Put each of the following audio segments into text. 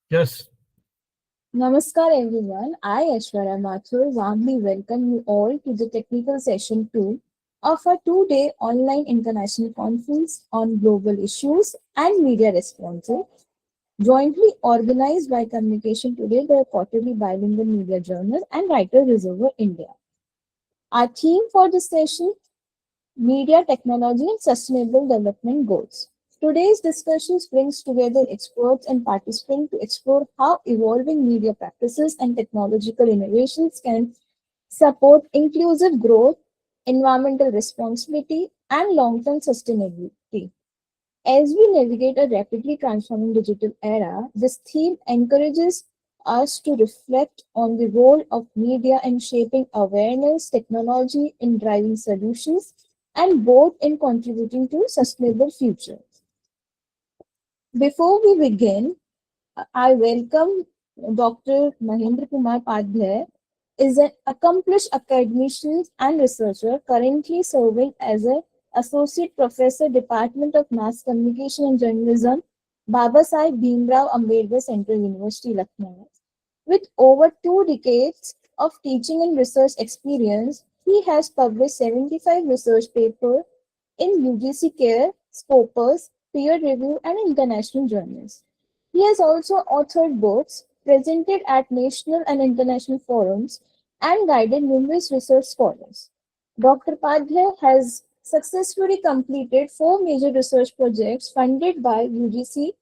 Yes. Namaskar everyone, I Ashwarya Mathur warmly welcome you all to the technical session 2 of our 2-day online international conference on global issues and media responses, jointly organized by Communication Today, the quarterly bilingual media journal, and Writer Reservoir India. Our theme for this session: Media Technology and Sustainable Development Goals. Today's discussions brings together experts and participants to explore how evolving media practices and technological innovations can support inclusive growth, environmental responsibility, and long-term sustainability. As we navigate a rapidly transforming digital era, this theme encourages us to reflect on the role of media in shaping awareness, technology in driving solutions, and both in contributing to sustainable future. Before we begin, I welcome Dr. Mahendra Kumar Padhy, is an accomplished academician and researcher currently serving as an associate professor, Department of Mass Communication and Journalism, Babasaheb Bhimrao Ambedkar Central University, Lucknow. With over 2 decades of teaching and research experience, he has published 75 research papers in UGC Care, Scopus, peer review, and international journals. He has also authored books, presented at national and international forums, and guided numerous research scholars. Dr. Padhy has successfully completed 4 major research projects funded by UGC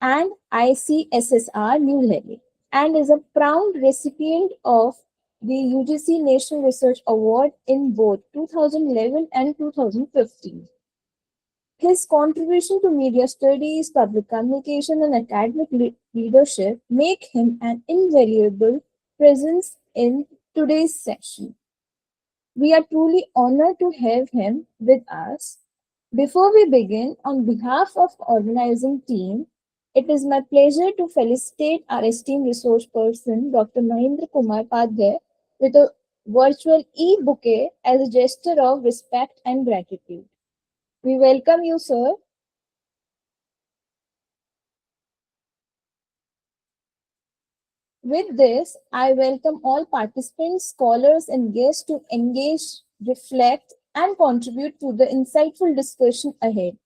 and ICSSR New Delhi, and is a proud recipient of the UGC National Research Award in both 2011 and 2015. His contribution to media studies, public communication, and academic leadership make him an invaluable presence in today's session. We are truly honored to have him with us. Before we begin, on behalf of organizing team, it is my pleasure to felicitate our esteemed resource person, Dr. Mahendra Kumar Padhy, with a virtual e-bouquet as a gesture of respect and gratitude. We welcome you, sir. With this, I welcome all participants, scholars, and guests to engage, reflect, and contribute to the insightful discussion ahead.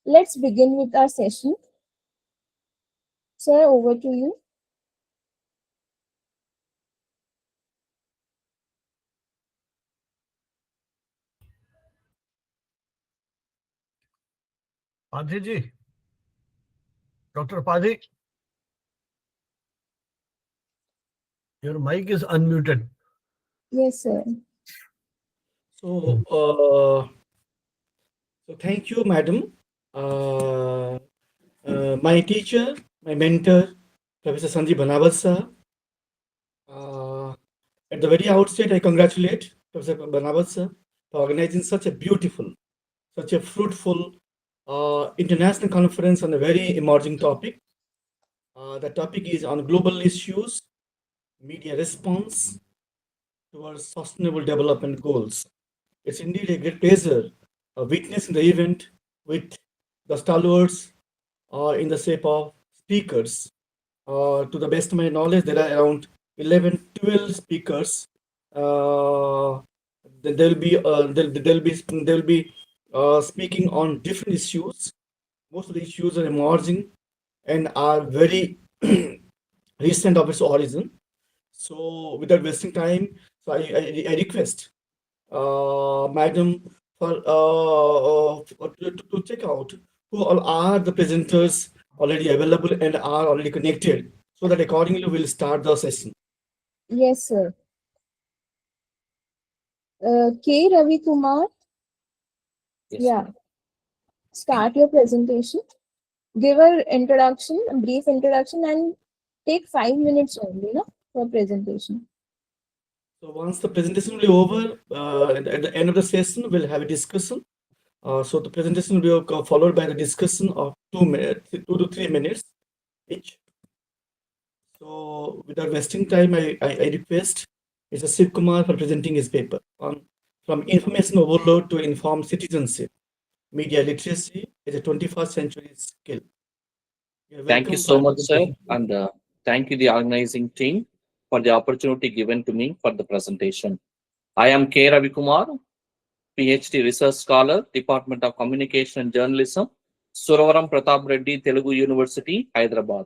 Let's begin with our session. Sir, over to you. Padhi ji, Dr. Padhi, your mic is unmuted. Yes, sir. So, thank you, madam. Uh, my teacher, my mentor, Professor Sanjeev Banawal sir. At the very outset, I congratulate Professor Banawal sir for organizing such a beautiful, such a fruitful international conference on a very emerging topic. The topic is on global issues, media response towards sustainable development goals. It's indeed a great pleasure witnessing the event with the stalwarts in the shape of speakers. To the best of my knowledge, there are around 11, 12 speakers. Uh, they'll be speaking on different issues. Most of the issues are emerging and are very recent of its origin. So, without wasting time, I request madam, to check out who all are the presenters already available and are already connected, so that accordingly we'll start the session. Yes, sir. K. Ravi Kumar, Yes. yeah, start your presentation. Give an introduction, a brief introduction, and take 5 minutes only, no, for presentation. So once the presentation will be over, at the end of the session, we'll have a discussion. So the presentation will be followed by the discussion of 2 minutes, 2 to 3 minutes each. So without wasting time, I request Mr. Shiv Kumar for presenting his paper on From Information Overload to Informed Citizenship, Media Literacy is a 21st Century Skill. Yeah, Thank you welcome, so much, Prime sir, Minister. and thank you the organizing team for the opportunity given to me for the presentation. I am K. Ravi Kumar, PhD Research Scholar, Department of Communication and Journalism, Suravaram Pratap Reddy, Telugu University, Hyderabad.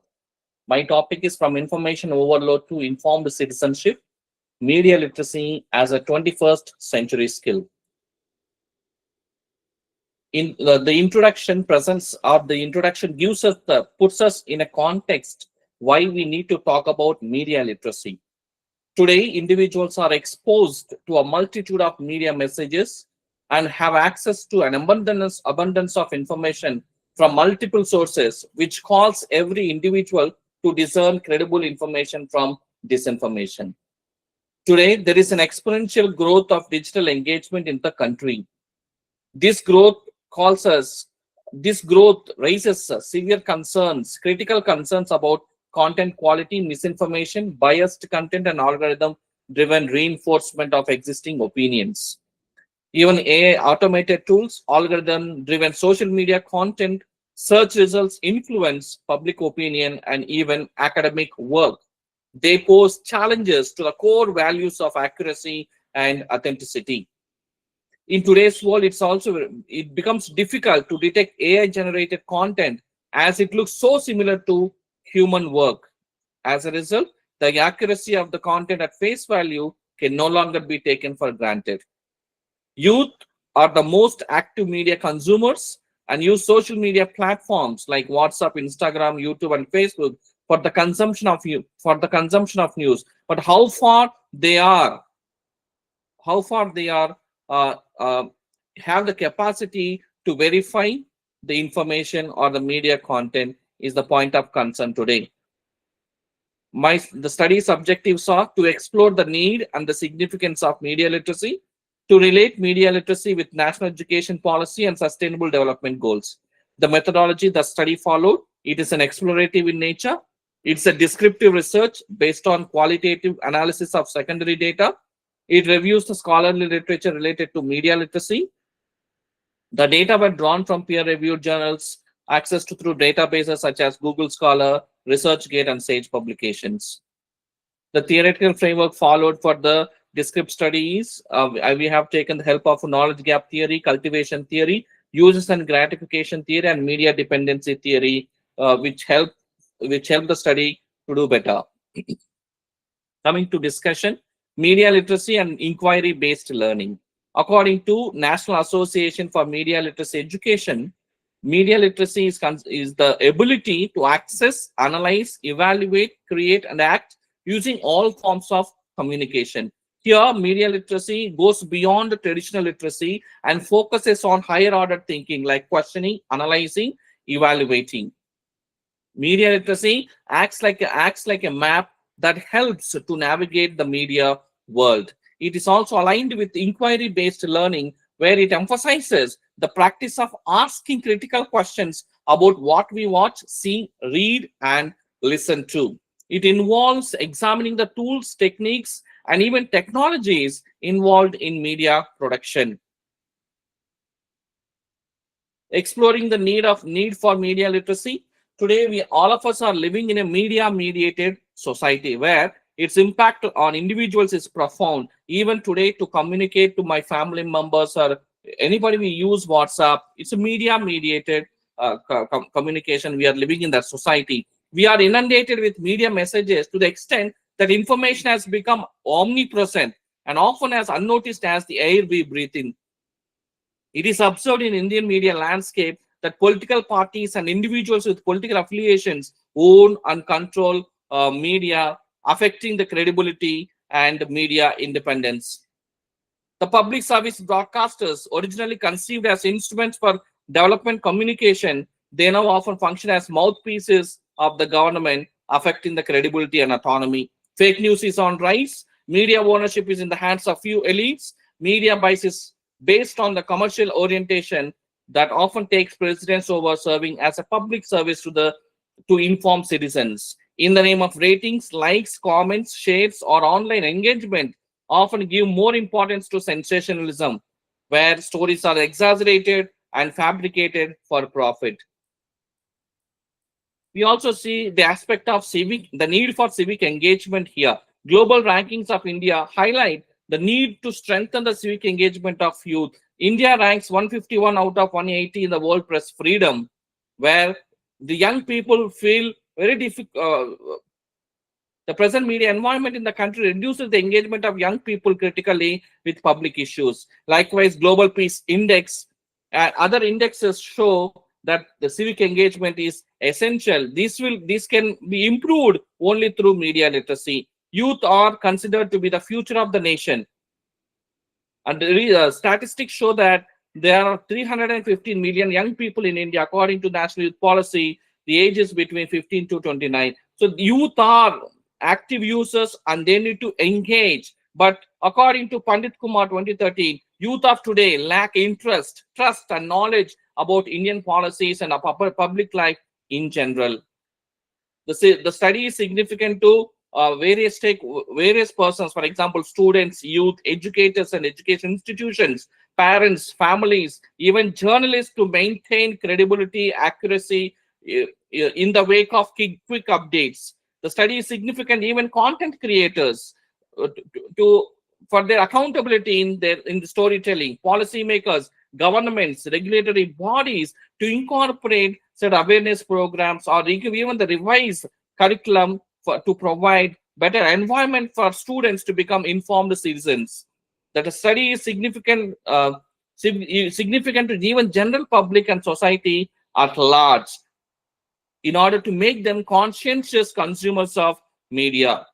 My topic is from information overload to informed citizenship, media literacy as a 21st century skill. In the introduction presents or the introduction gives us puts us in a context why we need to talk about media literacy. Today, individuals are exposed to a multitude of media messages and have access to an abundance of information from multiple sources, which calls every individual to discern credible information from disinformation. Today, there is an exponential growth of digital engagement in the country. This growth calls us, this growth raises severe concerns, critical concerns about content quality, misinformation, biased content, and algorithm driven reinforcement of existing opinions. Even AI automated tools, algorithm driven social media content, search results influence public opinion and even academic work. They pose challenges to the core values of accuracy and authenticity. In today's world, it becomes difficult to detect AI generated content as it looks so similar to human work. As a result, the accuracy of the content at face value can no longer be taken for granted. Youth are the most active media consumers and use social media platforms like WhatsApp, Instagram, YouTube, and Facebook for the consumption of news. But how far they are uh, uh, have the capacity to verify the information or the media content is the point of concern today. The study's objectives are to explore the need and the significance of media literacy, to relate media literacy with national education policy and sustainable development goals. The methodology the study followed, it is an explorative in nature. It's a descriptive research based on qualitative analysis of secondary data. It reviews the scholarly literature related to media literacy. The data were drawn from peer-reviewed journals, accessed through databases such as Google Scholar, ResearchGate, and Sage publications. The theoretical framework followed for the descriptive studies. We have taken the help of knowledge gap theory, cultivation theory, uses and gratification theory, and media dependency theory, which help the study to do better. Coming to discussion, media literacy and inquiry-based learning. According to National Association for Media Literacy Education, media literacy is the ability to access, analyze, evaluate, create, and act using all forms of communication. Here, media literacy goes beyond the traditional literacy and focuses on higher order thinking like questioning, analyzing, evaluating. Media literacy acts like a map that helps to navigate the media world. It is also aligned with inquiry-based learning, where it emphasizes the practice of asking critical questions about what we watch, see, read, and listen to. It involves examining the tools, techniques, and even technologies involved in media production. Exploring the need for media literacy. Today, we all of us are living in a media mediated society where its impact on individuals is profound. Even today, to communicate to my family members or anybody, we use WhatsApp. It's a media mediated communication. We are living in that society. We are inundated with media messages to the extent that information has become omnipresent and often as unnoticed as the air we breathe in. It is observed in Indian media landscape that political parties and individuals with political affiliations own and control media, affecting the credibility and media independence. The public service broadcasters, originally conceived as instruments for development communication, they now often function as mouthpieces of the government, affecting the credibility and autonomy. Fake news is on rise. Media ownership is in the hands of few elites. Media bias is based on the commercial orientation that often takes precedence over serving as a public service to inform citizens. In the name of ratings, likes, comments, shares, or online engagement, often give more importance to sensationalism, where stories are exaggerated and fabricated for profit. We also see the aspect of the need for civic engagement here. Global rankings of India highlight the need to strengthen the civic engagement of youth. India ranks 151 out of 180 in the world press freedom, where the young people feel very difficult. The present media environment in the country reduces the engagement of young people critically with public issues. Likewise, Global Peace Index and other indexes show that the civic engagement is essential. This can be improved only through media literacy. Youth are considered to be the future of the nation. And the statistics show that there are 315 million young people in India, according to National Youth Policy. The age is between 15 to 29. So youth are active users and they need to engage. But according to Pandit Kumar 2013, youth of today lack interest, trust, and knowledge about Indian policies and public life in general. The study is significant to various persons, for example, students, youth, educators and education institutions, parents, families, even journalists, to maintain credibility, accuracy in the wake of quick updates. The study is significant even content creators to for their accountability in the storytelling, policymakers, governments, regulatory bodies to incorporate said awareness programs or even the revised curriculum to provide better environment for students to become informed citizens. That a study is significant to even general public and society at large in order to make them conscientious consumers of media.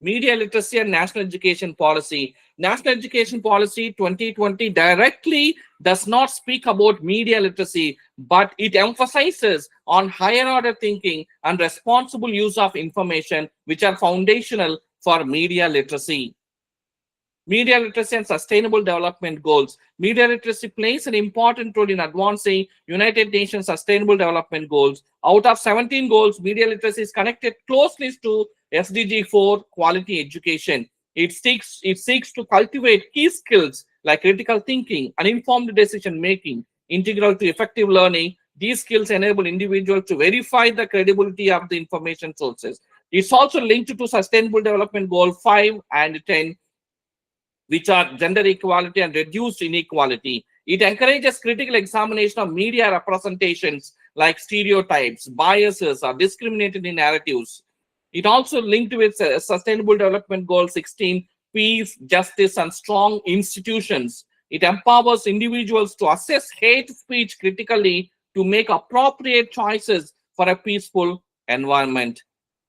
Media literacy and national education policy. National Education Policy 2020 directly does not speak about media literacy, but it emphasizes on higher order thinking and responsible use of information, which are foundational for media literacy. Media literacy and sustainable development goals. Media literacy plays an important role in advancing United Nations Sustainable Development Goals. Out of 17 goals, media literacy is connected closely to SDG 4, quality education. It seeks to cultivate key skills like critical thinking and informed decision making, integral to effective learning. These skills enable individuals to verify the credibility of the information sources. It's also linked to Sustainable Development Goal 5 and 10, which are gender equality and reduced inequality. It encourages critical examination of media representations like stereotypes, biases, or discriminatory narratives. It also linked with Sustainable Development Goal 16, peace, justice, and strong institutions. It empowers individuals to assess hate speech critically to make appropriate choices for a peaceful environment.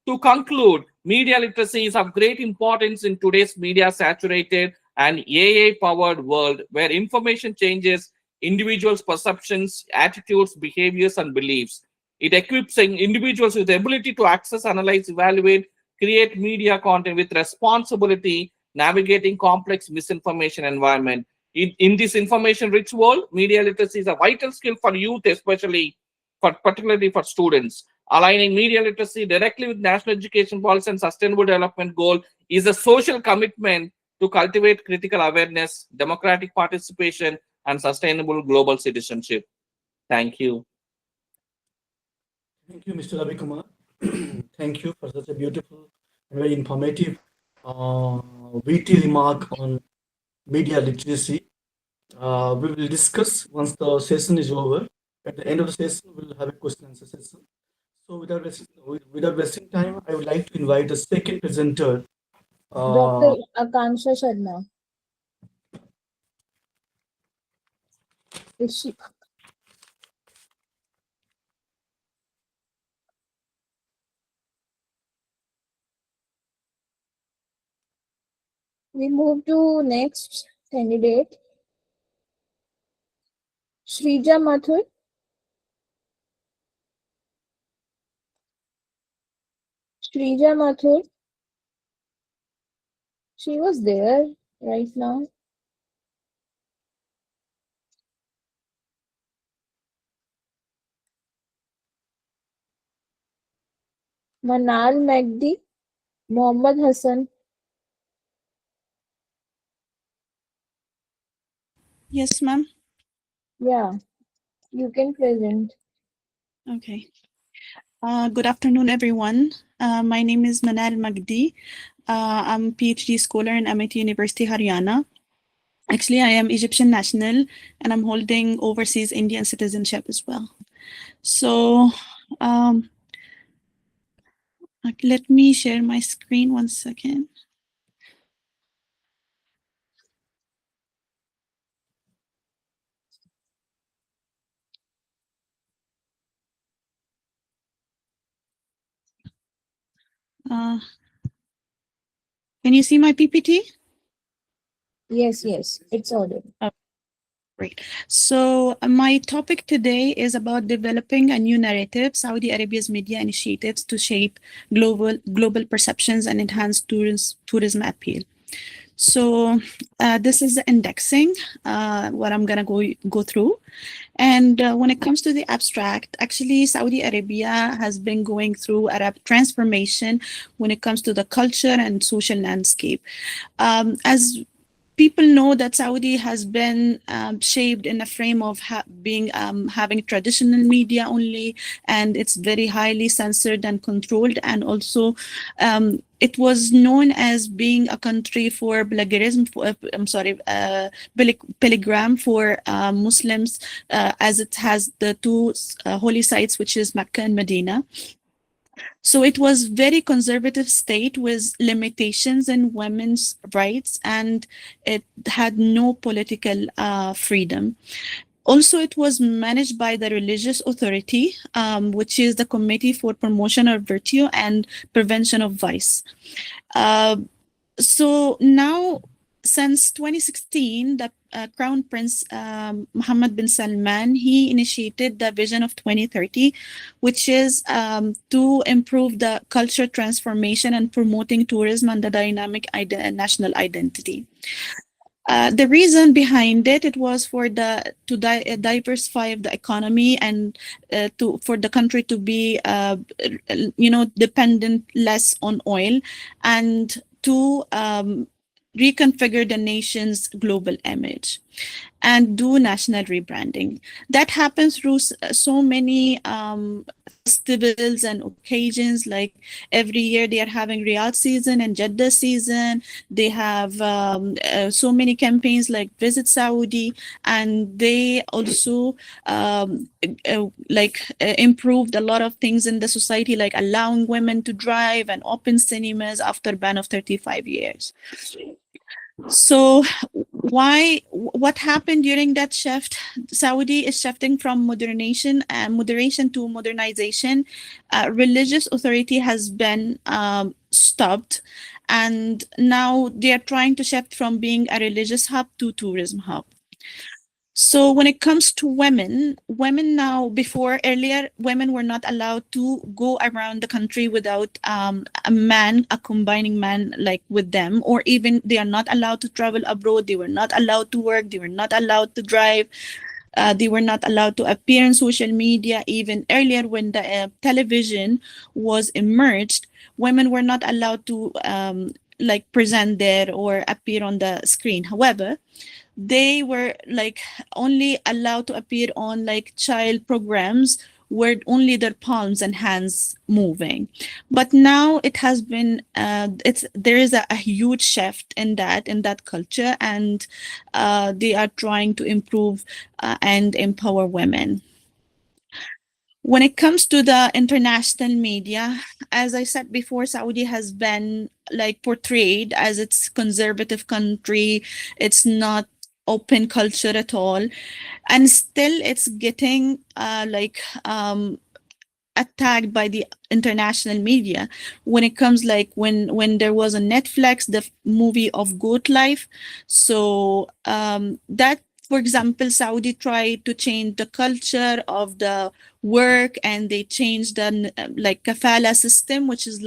To conclude, media literacy is of great importance in today's media saturated and AI-powered world where information changes individuals' perceptions, attitudes, behaviors, and beliefs. It equips individuals with the ability to access, analyze, evaluate, create media content with responsibility, navigating complex misinformation environment. In this information-rich world, media literacy is a vital skill for youth, particularly for students. Aligning media literacy directly with national education policy and sustainable development goal is a social commitment to cultivate critical awareness, democratic participation, and sustainable global citizenship. Thank you. Thank you, Mr. Ravi Kumar. Thank you for such a beautiful and very informative, witty remark on media literacy. We will discuss once the session is over. At the end of the session, we'll have a question and answer session. So without wasting time, I would like to invite the second presenter. Dr. Akanksha Sharma. Is she? We move to next candidate, Shrija Mathur. Shrija Mathur. She was there right now. Manal Magdi. Mohammad Hassan. Yes, ma'am. Yeah, you can present. Okay. Good afternoon, everyone. My name is Manal Magdi. I'm a PhD scholar in MIT University, Haryana. Actually, I am Egyptian national and I'm holding overseas Indian citizenship as well. So um, let me share my screen 1 second. Can you see my PPT? Yes, yes, it's audible. Great. So my topic today is about developing a new narrative, Saudi Arabia's media initiatives to shape global perceptions and enhance tourism appeal. So this is the indexing, what I'm gonna go through. And when it comes to the abstract, actually Saudi Arabia has been going through a rapid transformation when it comes to the culture and social landscape. As people know that Saudi has been shaped in a frame of having traditional media only, and it's very highly censored and controlled. And also, it was known as being a country for plagiarism. Pilgrim for Muslims, as it has the two holy sites, which is Mecca and Medina. So it was very conservative state with limitations in women's rights, and it had no political freedom. Also, it was managed by the religious authority, which is the Committee for Promotion of Virtue and Prevention of Vice. So now, since 2016, the Crown Prince Mohammed bin Salman, he initiated the Vision of 2030, which is to improve the culture transformation and promoting tourism and the dynamic national identity. The reason behind it was for to diversify the economy and for the country to be dependent less on oil, and to reconfigure the nation's global image and do national rebranding. That happens through so many festivals and occasions. Like every year they are having Riyadh season and Jeddah season. They have so many campaigns like Visit Saudi, and they also improved a lot of things in the society, like allowing women to drive and open cinemas after ban of 35 years. So what happened during that shift? Saudi is shifting from moderation to modernization. Religious authority has been stopped, and now they are trying to shift from being a religious hub to tourism hub. So when it comes to women now, earlier, women were not allowed to go around the country without a combining man like with them, or even they are not allowed to travel abroad. They were not allowed to work. They were not allowed to drive. They were not allowed to appear on social media. Even earlier, when the television was emerged, women were not allowed to present there or appear on the screen. However, they were only allowed to appear on child programs where only their palms and hands moving. But now it has been there is a huge shift in that culture, and they are trying to improve and empower women. When it comes to the international media, as I said before, Saudi has been portrayed as its conservative country. It's not open culture at all, and still it's getting attacked by the international media. When it comes when there was a Netflix, the movie of Goat Life, so that, for example, Saudi tried to change the culture of the work, and they changed the kafala system, which is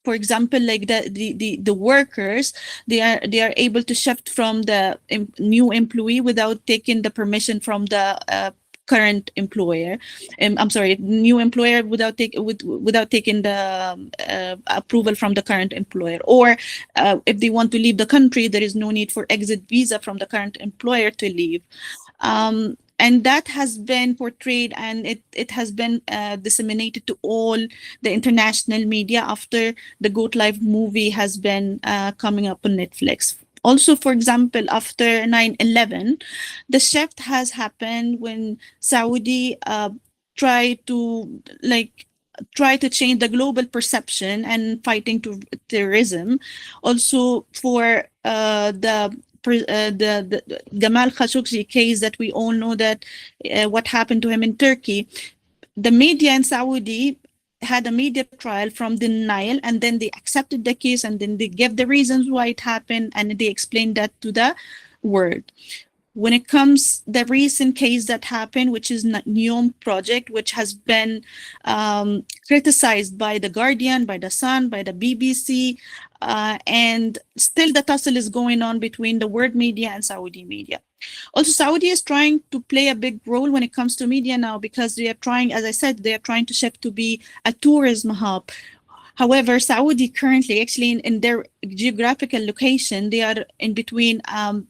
for example, the workers, they are able to shift from the new employee without taking the permission from the current employer. I'm sorry, new employer without taking the approval from the current employer. Or if they want to leave the country, there is no need for exit visa from the current employer to leave. and that has been portrayed, and it has been disseminated to all the international media after the Goat Life movie has been coming up on Netflix. Also, for example, after 9/11, the shift has happened when Saudi tried to change the global perception and fighting to terrorism. Also, for the Gamal Khashoggi case that we all know that what happened to him in Turkey, the media in Saudi had a media trial from denial, and then they accepted the case, and then they gave the reasons why it happened, and they explained that to the world. When it comes the recent case that happened, which is NEOM project, which has been criticized by the Guardian, by the Sun, by the BBC, and still the tussle is going on between the world media and Saudi media. Also, Saudi is trying to play a big role when it comes to media now, because they are trying, as I said, they are trying to shift to be a tourism hub. However, Saudi currently, actually in their geographical location, they are in between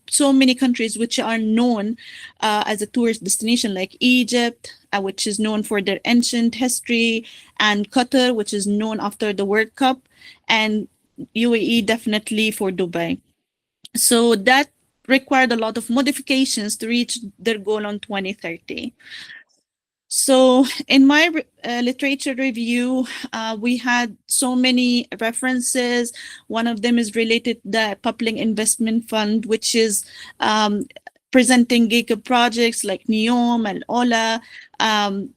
so many countries which are known as a tourist destination, like Egypt, which is known for their ancient history, and Qatar, which is known after the World Cup, and UAE definitely for Dubai. So that required a lot of modifications to reach their goal on 2030. So in my literature review, we had so many references. One of them is related to the Public Investment Fund, which is presenting giga projects like NEOM and OLA.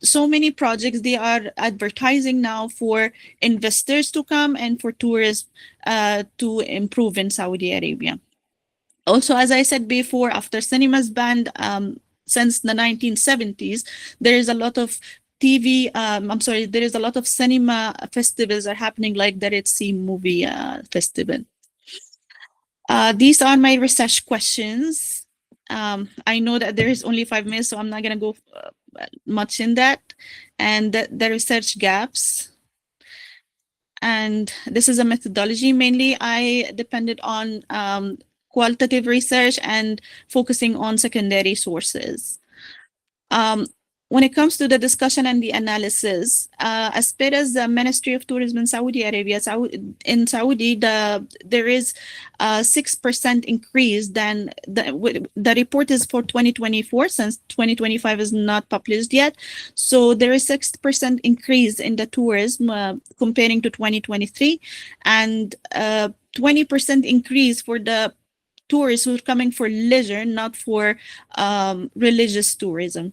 So many projects, they are advertising now for investors to come and for tourists to improve in Saudi Arabia. Also, as I said before, after cinemas banned since the 1970s, there is a lot of there is a lot of cinema festivals are happening, like the Red Sea Movie Festival. These are my research questions. I know that there is only 5 minutes, so I'm not going to go much in that. And the research gaps. And this is a methodology. Mainly, I depended on qualitative research and focusing on secondary sources. When it comes to the discussion and the analysis, as per as the Ministry of Tourism in Saudi Arabia, in Saudi, there is a 6% increase. Then the report is for 2024, since 2025 is not published yet. So there is 6% increase in the tourism comparing to 2023, and 20% increase for the tourists who are coming for leisure, not for religious tourism.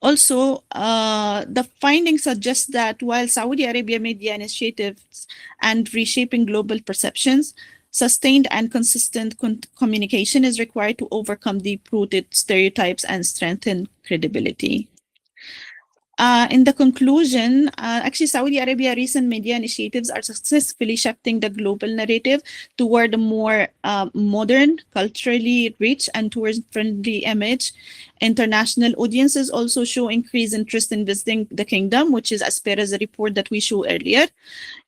Also, the findings suggest that while Saudi Arabia media initiatives and reshaping global perceptions, sustained and consistent communication is required to overcome deep-rooted stereotypes and strengthen credibility. In the conclusion, actually, Saudi Arabia recent media initiatives are successfully shifting the global narrative toward a more modern, culturally rich, and tourist-friendly image. International audiences also show increased interest in visiting the kingdom, which is as per as a report that we showed earlier.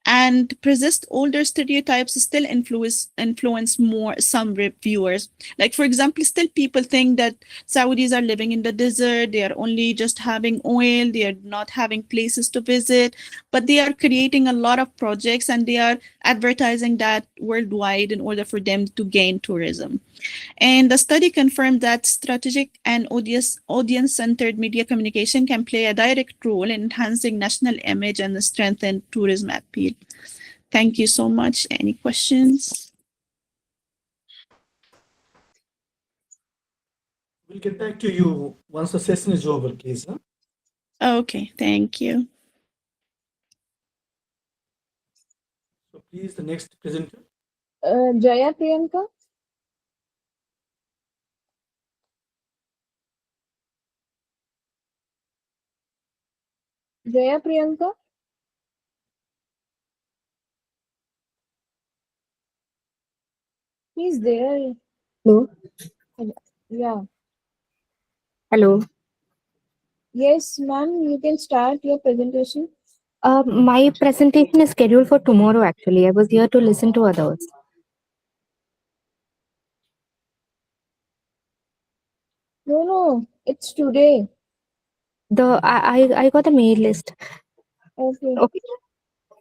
And persist older stereotypes still influence more some reviewers. Like, for example, still people think that Saudis are living in the desert, they are only just having oil, they are not having places to visit, but they are creating a lot of projects and they are advertising that worldwide in order for them to gain tourism. And the study confirmed that strategic and audience-centered media communication can play a direct role in enhancing national image and strengthen tourism appeal. Thank you so much. Any questions? We'll get back to you once the session is over, please. Huh? Okay, thank you. So please, the next presenter. Jaya Priyanka. Jaya Priyanka. He's there. Hello. Yeah. Hello. Yes, ma'am, you can start your presentation. My presentation is scheduled for tomorrow, actually. I was here to listen to others. No, It's today. I got the mail list. Okay. Okay.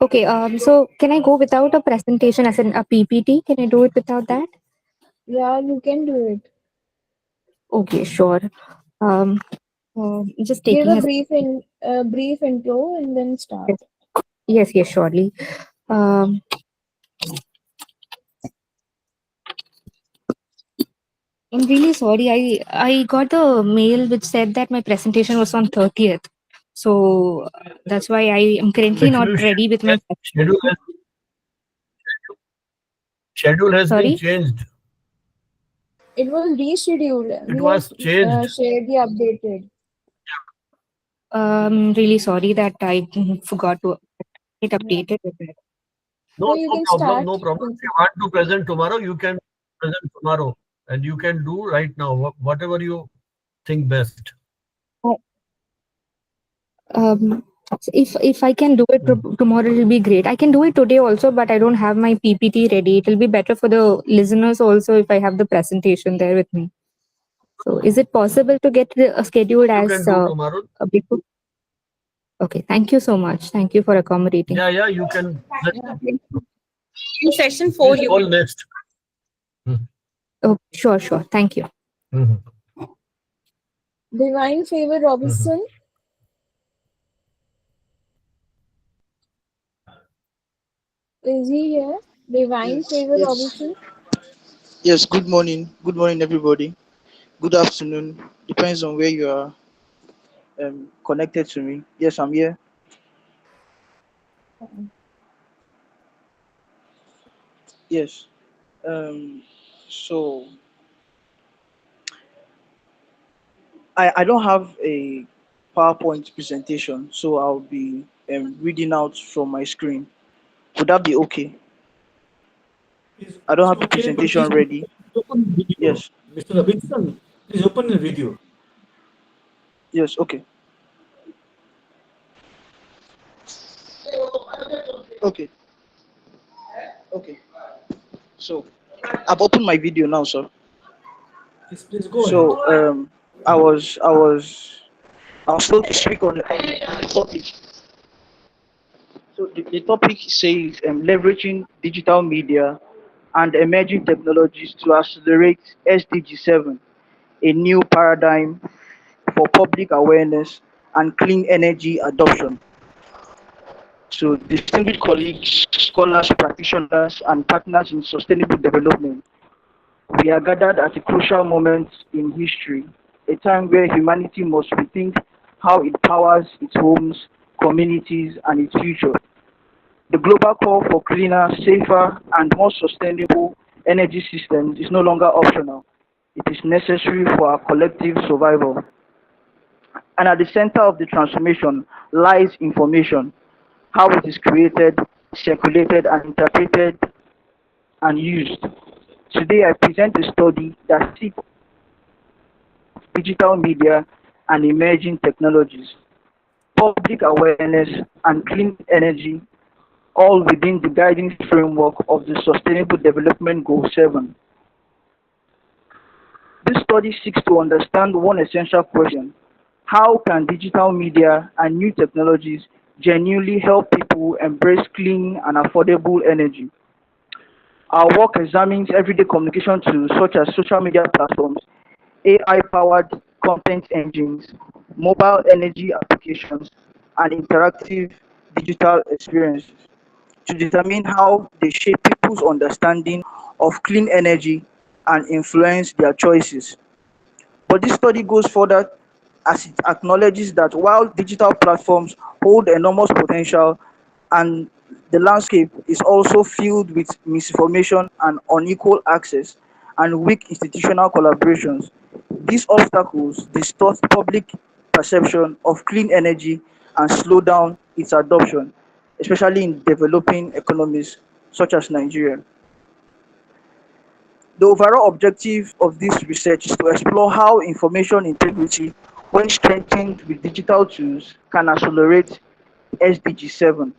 Okay. So can I go without a presentation as in a PPT? Can I do it without that? Yeah, you can do it. Okay, sure. Um, just Give taking a a brief intro and then start. yes, yes, surely. Um, I'm really sorry. I got the mail which said that my presentation was on 30th. So that's why I am currently not Actually, ready with my schedule has, schedule has been sorry. changed. It was rescheduled. It We have was changed. shared the updated. Really sorry that I forgot to get updated with it. No, So you no can problem. start. No problem. If you want to present tomorrow, you can present tomorrow, and you can do right now whatever you think best. So if I can do it tomorrow, it'll be great. I can do it today also, but I don't have my PPT ready. It'll be better for the listeners also if I have the presentation there with me. So is it possible to get scheduled You as can do tomorrow. before? Okay, thank you so much. Thank you for accommodating. Yeah, yeah, you can. In session 4, Please you call next. Oh, sure, sure. Thank you. Mhm. Divine Favor Robinson. Is he here? Divine Yes, Favor yes, Robinson. yes. Good morning. Good morning, everybody. Good afternoon. Depends on where you are connected to me. Yes, I'm here. Yes. Um, so I don't have a PowerPoint presentation, so I'll be reading out from my screen. Would that be okay? I don't It's have the okay, but please presentation ready. open the video. Yes. Mr. Robinson, please open the video. Yes. Okay. Okay. Okay. So I've opened my video now, sir. Yes, please go ahead. So I was told to speak on the topic. So the topic says leveraging digital media and emerging technologies to accelerate SDG 7, a new paradigm for public awareness and clean energy adoption. So distinguished colleagues, scholars, practitioners, and partners in sustainable development, we are gathered at a crucial moment in history, a time where humanity must rethink how it powers its homes, communities, and its future. The global call for cleaner, safer, and more sustainable energy systems is no longer optional. It is necessary for our collective survival. And at the center of the transformation lies information, how it is created, circulated, and interpreted and used. Today, I present a study that seeks digital media and emerging technologies, public awareness, and clean energy, all within the guiding framework of the Sustainable Development Goal 7. This study seeks to understand one essential question: how can digital media and new technologies genuinely help people embrace clean and affordable energy? Our work examines everyday communication tools such as social media platforms, AI powered content engines, mobile energy applications, and interactive digital experiences to determine how they shape people's understanding of clean energy and influence their choices. But this study goes further as it acknowledges that while digital platforms hold enormous potential and the landscape is also filled with misinformation and unequal access and weak institutional collaborations, these obstacles distort public perception of clean energy and slow down its adoption, especially in developing economies such as Nigeria. The overall objective of this research is to explore how information integrity, when strengthened with digital tools, can accelerate SDG 7.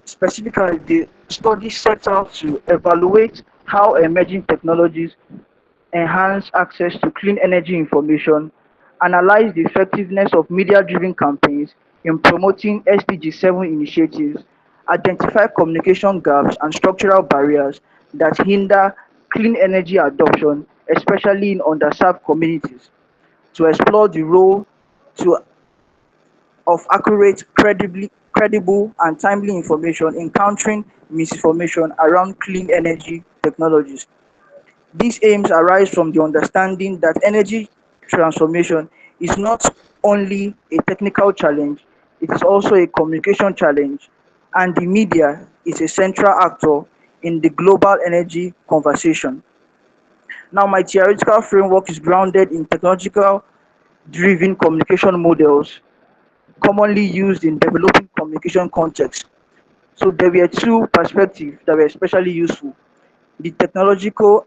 Specifically, the study sets out to evaluate how emerging technologies enhance access to clean energy information, analyze the effectiveness of media-driven campaigns in promoting SDG 7 initiatives, identify communication gaps and structural barriers that hinder clean energy adoption, especially in underserved communities, to explore the role to of accurate, credible, and timely information in countering misinformation around clean energy technologies. These aims arise from the understanding that energy transformation is not only a technical challenge, it is also a communication challenge, and the media is a central actor in the global energy conversation. Now, my theoretical framework is grounded in technological driven communication models commonly used in developing communication contexts. So there were two perspectives that were especially useful. The technological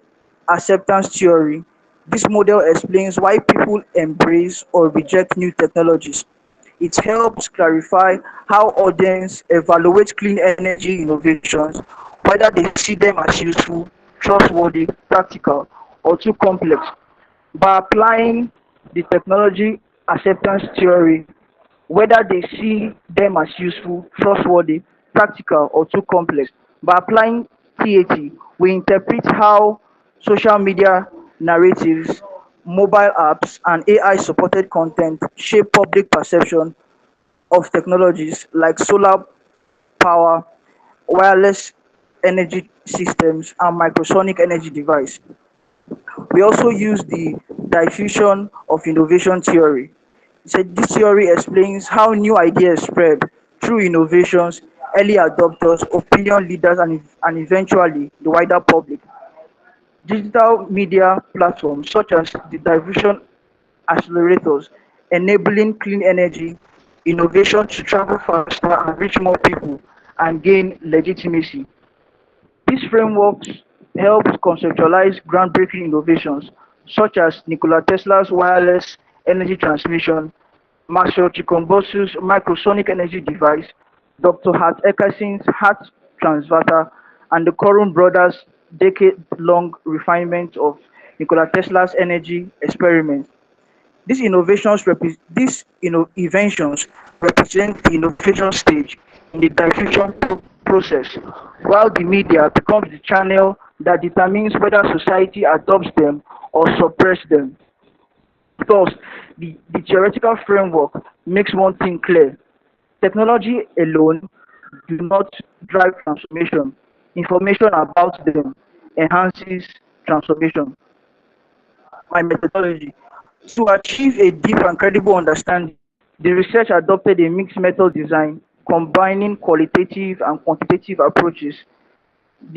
acceptance theory. This model explains why people embrace or reject new technologies. It helps clarify how audience evaluate clean energy innovations, whether they see them as useful, trustworthy, practical, or too complex. By applying the technology acceptance theory, whether they see them as useful, trustworthy, practical, or too complex. By applying TAT, we interpret how social media narratives, mobile apps, and AI supported content shape public perception of technologies like solar power, wireless energy systems, and microsonic energy device. We also use the diffusion of innovation theory. So this theory explains how new ideas spread through innovations, early adopters, opinion leaders, and eventually the wider public. Digital media platforms such as the diffusion accelerators enabling clean energy innovation to travel faster and reach more people and gain legitimacy. These frameworks help conceptualize groundbreaking innovations such as Nikola Tesla's wireless energy transmission, Marcel Chicombosu's microsonic energy device, Dr. Hart Eckerson's Heart Transverter, and the Corun brothers' decade-long refinement of Nikola Tesla's energy experiment. These inventions represent the innovation stage in the diffusion process, while the media becomes the channel that determines whether society adopts them or suppresses them. Thus, the theoretical framework makes one thing clear. Technology alone do not drive transformation. Information about them enhances transformation. My methodology. To achieve a deep and credible understanding, the research adopted a mixed method design combining qualitative and quantitative approaches.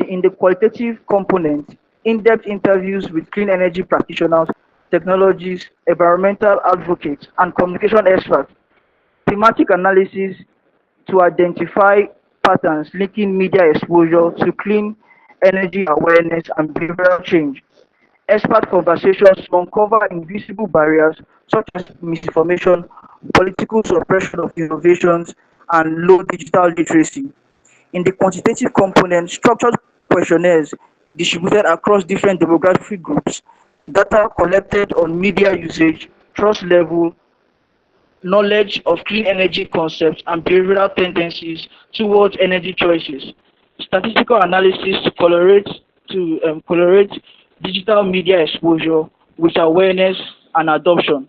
In the qualitative component, in-depth interviews with clean energy practitioners, technologists, environmental advocates, and communication experts. Thematic analysis to identify patterns linking media exposure to clean energy awareness and behavioral change. Expert conversations to uncover invisible barriers such as misinformation, political suppression of innovations, and low digital literacy. In the quantitative component, structured questionnaires distributed across different demographic groups, data collected on media usage, trust level, knowledge of clean energy concepts, and behavioral tendencies towards energy choices. Statistical analysis to correlate digital media exposure with awareness and adoption.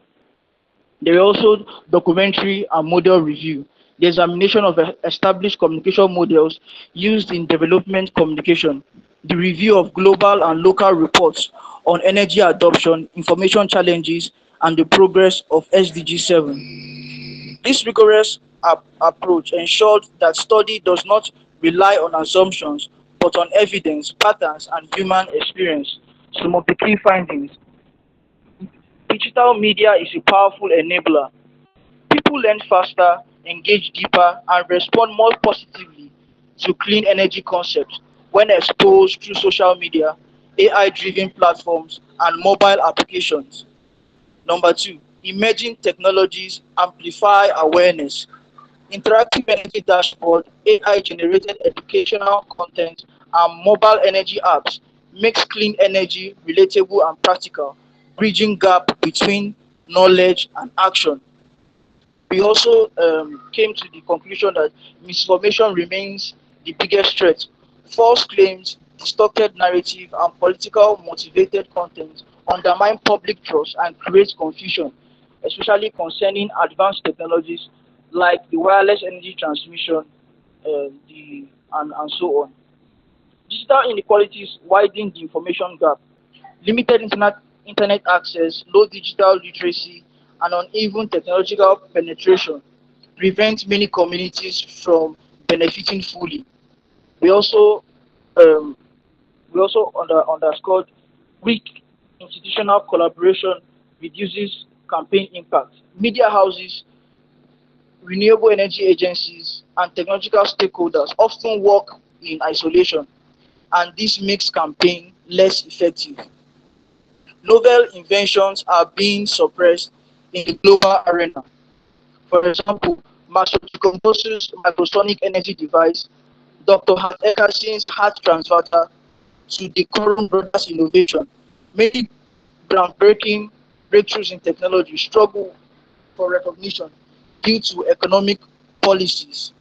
There are also documentary and model review, the examination of established communication models used in development communication, the review of global and local reports on energy adoption, information challenges, and the progress of SDG 7. This rigorous approach ensured that study does not rely on assumptions but on evidence, patterns, and human experience. Some of the key findings. Digital media is a powerful enabler. People learn faster, engage deeper, and respond more positively to clean energy concepts when exposed through social media, AI driven platforms, and mobile applications. Number two, emerging technologies amplify awareness. Interactive energy dashboard, AI generated educational content, and mobile energy apps makes clean energy relatable and practical, bridging gap between knowledge and action. We also came to the conclusion that misinformation remains the biggest threat. False claims, distorted narrative, and political motivated content undermine public trust and create confusion, especially concerning advanced technologies like the wireless energy transmission, and so on. Digital inequalities widen the information gap. Limited internet access, low digital literacy, and uneven technological penetration prevent many communities from benefiting fully. We also um, underscored weak institutional collaboration reduces campaign impact. Media houses, renewable energy agencies, and technological stakeholders often work in isolation, and this makes campaign less effective. Novel inventions are being suppressed in the global arena. For example, Masotsukombosu's microsonic energy device, Dr. Hans Eckerson's heart transverter, to the Coron Brothers innovation. Many groundbreaking breakthroughs in technology struggle for recognition due to economic policies,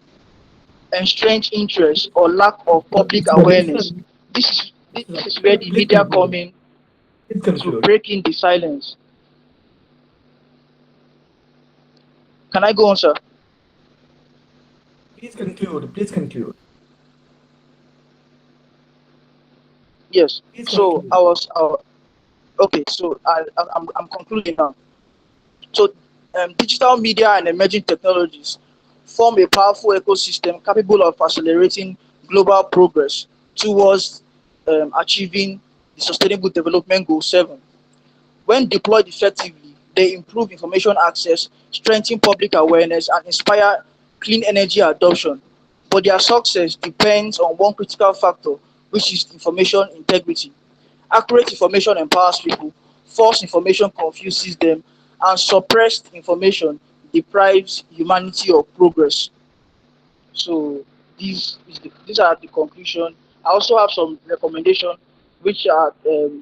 entrenched interests, or lack of public Mr. awareness. Robinson, This is where the please media conclude. come in Please to conclude. break in the silence. Can I go on, sir? Please conclude. Please conclude. Yes. Please So conclude. I was okay. So I'm concluding now. So digital media and emerging technologies form a powerful ecosystem capable of accelerating global progress towards achieving the Sustainable Development Goal 7. When deployed effectively, they improve information access, strengthen public awareness, and inspire clean energy adoption. But their success depends on one critical factor, which is information integrity. Accurate information empowers people, false information confuses them, and suppressed information deprives humanity of progress. So these are the conclusion. I also have some recommendation which are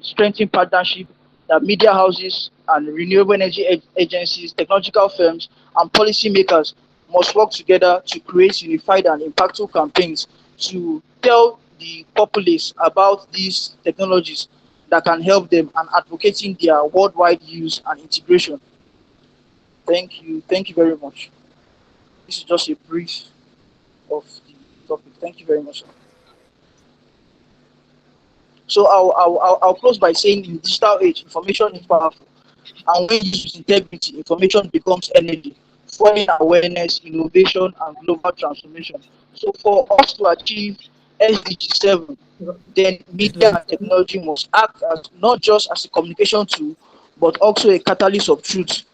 strengthening partnership that media houses and renewable energy agencies, technological firms, and policymakers must work together to create unified and impactful campaigns to tell the populace about these technologies that can help them and advocating their worldwide use and integration. Thank you. Thank you very much. This is just a brief of the topic. Thank you very much. So I'll close by saying in digital age, information is powerful. And when used with integrity, information becomes energy, fueling awareness, innovation, and global transformation. So for us to achieve SDG 7, then Mr. media and Robinson, technology must act as not just as a communication tool, but also a catalyst of truth,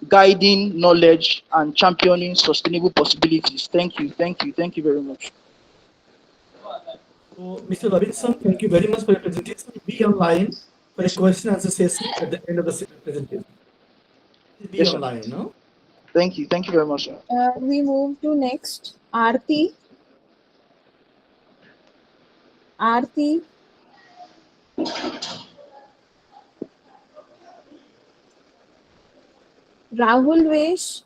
guiding knowledge and championing sustainable possibilities. Thank you, thank you, thank you very much. so, Mr. Robinson, thank you very much for your presentation. Be online for a question answer session at the end of the presentation. Please be Yes, sir. online, no? Thank you very much, sir. We move to next. Aarti. Aarti. Rahul Vesh.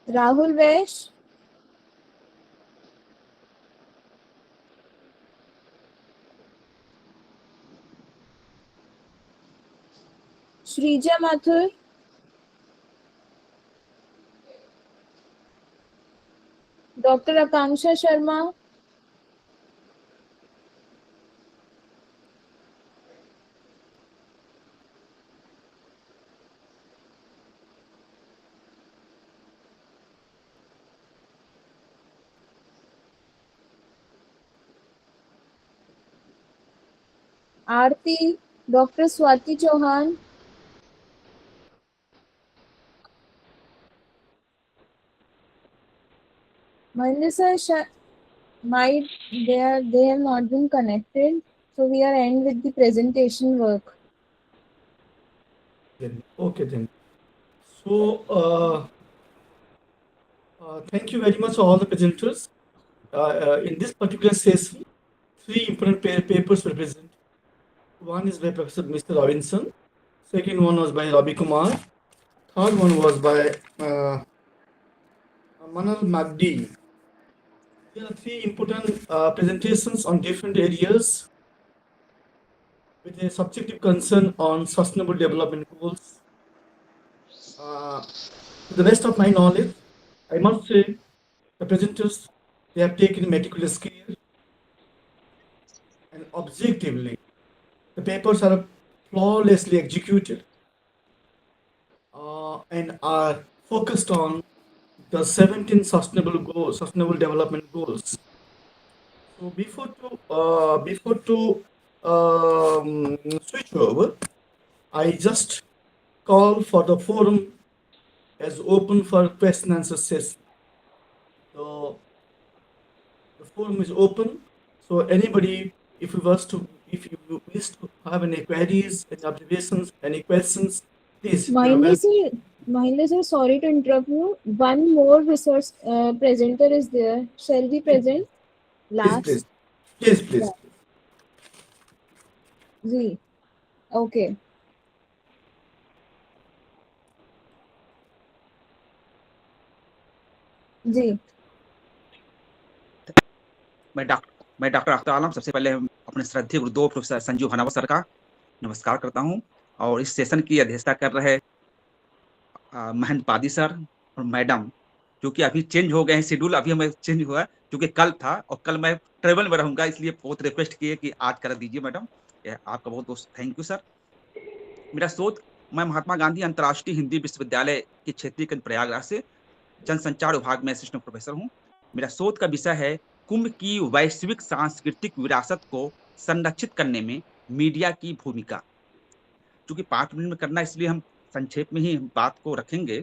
Rahul Vesh. Shrija Mathur. Dr. Akanksha Sharma. Aarti. Dr. Swati Chauhan. Mahendra sir, they have not been connected. So we are end with the presentation work. Then, okay, then. So, thank you very much, all the presenters. In this particular session, three important papers were present. One is by Professor Mr. Robinson. Second one was by Ravi Kumar. Third one was by Manal Magdi. There are three important presentations on different areas with a subjective concern on sustainable development goals. To the best of my knowledge, I must say the presenters, they have taken meticulous care and objectively. The papers are flawlessly executed and are focused on the 17 sustainable development goals. So before to switch over, I just call for the forum as open for question and answer session. So the forum is open. So anybody, if you wish to have any queries, any observations, any questions, please, you are welcome. Mahendra sir, sorry to interrupt you. One more resource presenter is there. Shall we present? Please, Last. please. Ji. Okay. जी. मैं doctor Akhtar आलम सबसे पहले हम अपने श्रद्धेय गुरुदेव professor Sanjeev हनावत sir का नमस्कार करता हूं और इस सेशन की अध्यक्षता कर रहे महेंद्र पादी सर और मैडम, जो कि अभी चेंज हो गए हैं शेड्यूल, अभी हमें चेंज हुआ है क्योंकि कल था और कल मैं ट्रेवल में रहूंगा, इसलिए बहुत रिक्वेस्ट किए कि आज कर दीजिए मैडम। आपका बहुत बहुत थैंक यू सर। मेरा शोध, मैं महात्मा गांधी अंतर्राष्ट्रीय हिंदी विश्वविद्यालय के क्षेत्रीय केंद्र प्रयागराज से जनसंचार विभाग में असिस्टेंट प्रोफेसर हूँ। मेरा शोध का विषय है कुंभ की वैश्विक सांस्कृतिक विरासत को संरक्षित करने में मीडिया की भूमिका। चूंकि 5 मिनट में करना, इसलिए हम संक्षेप में ही बात को रखेंगे।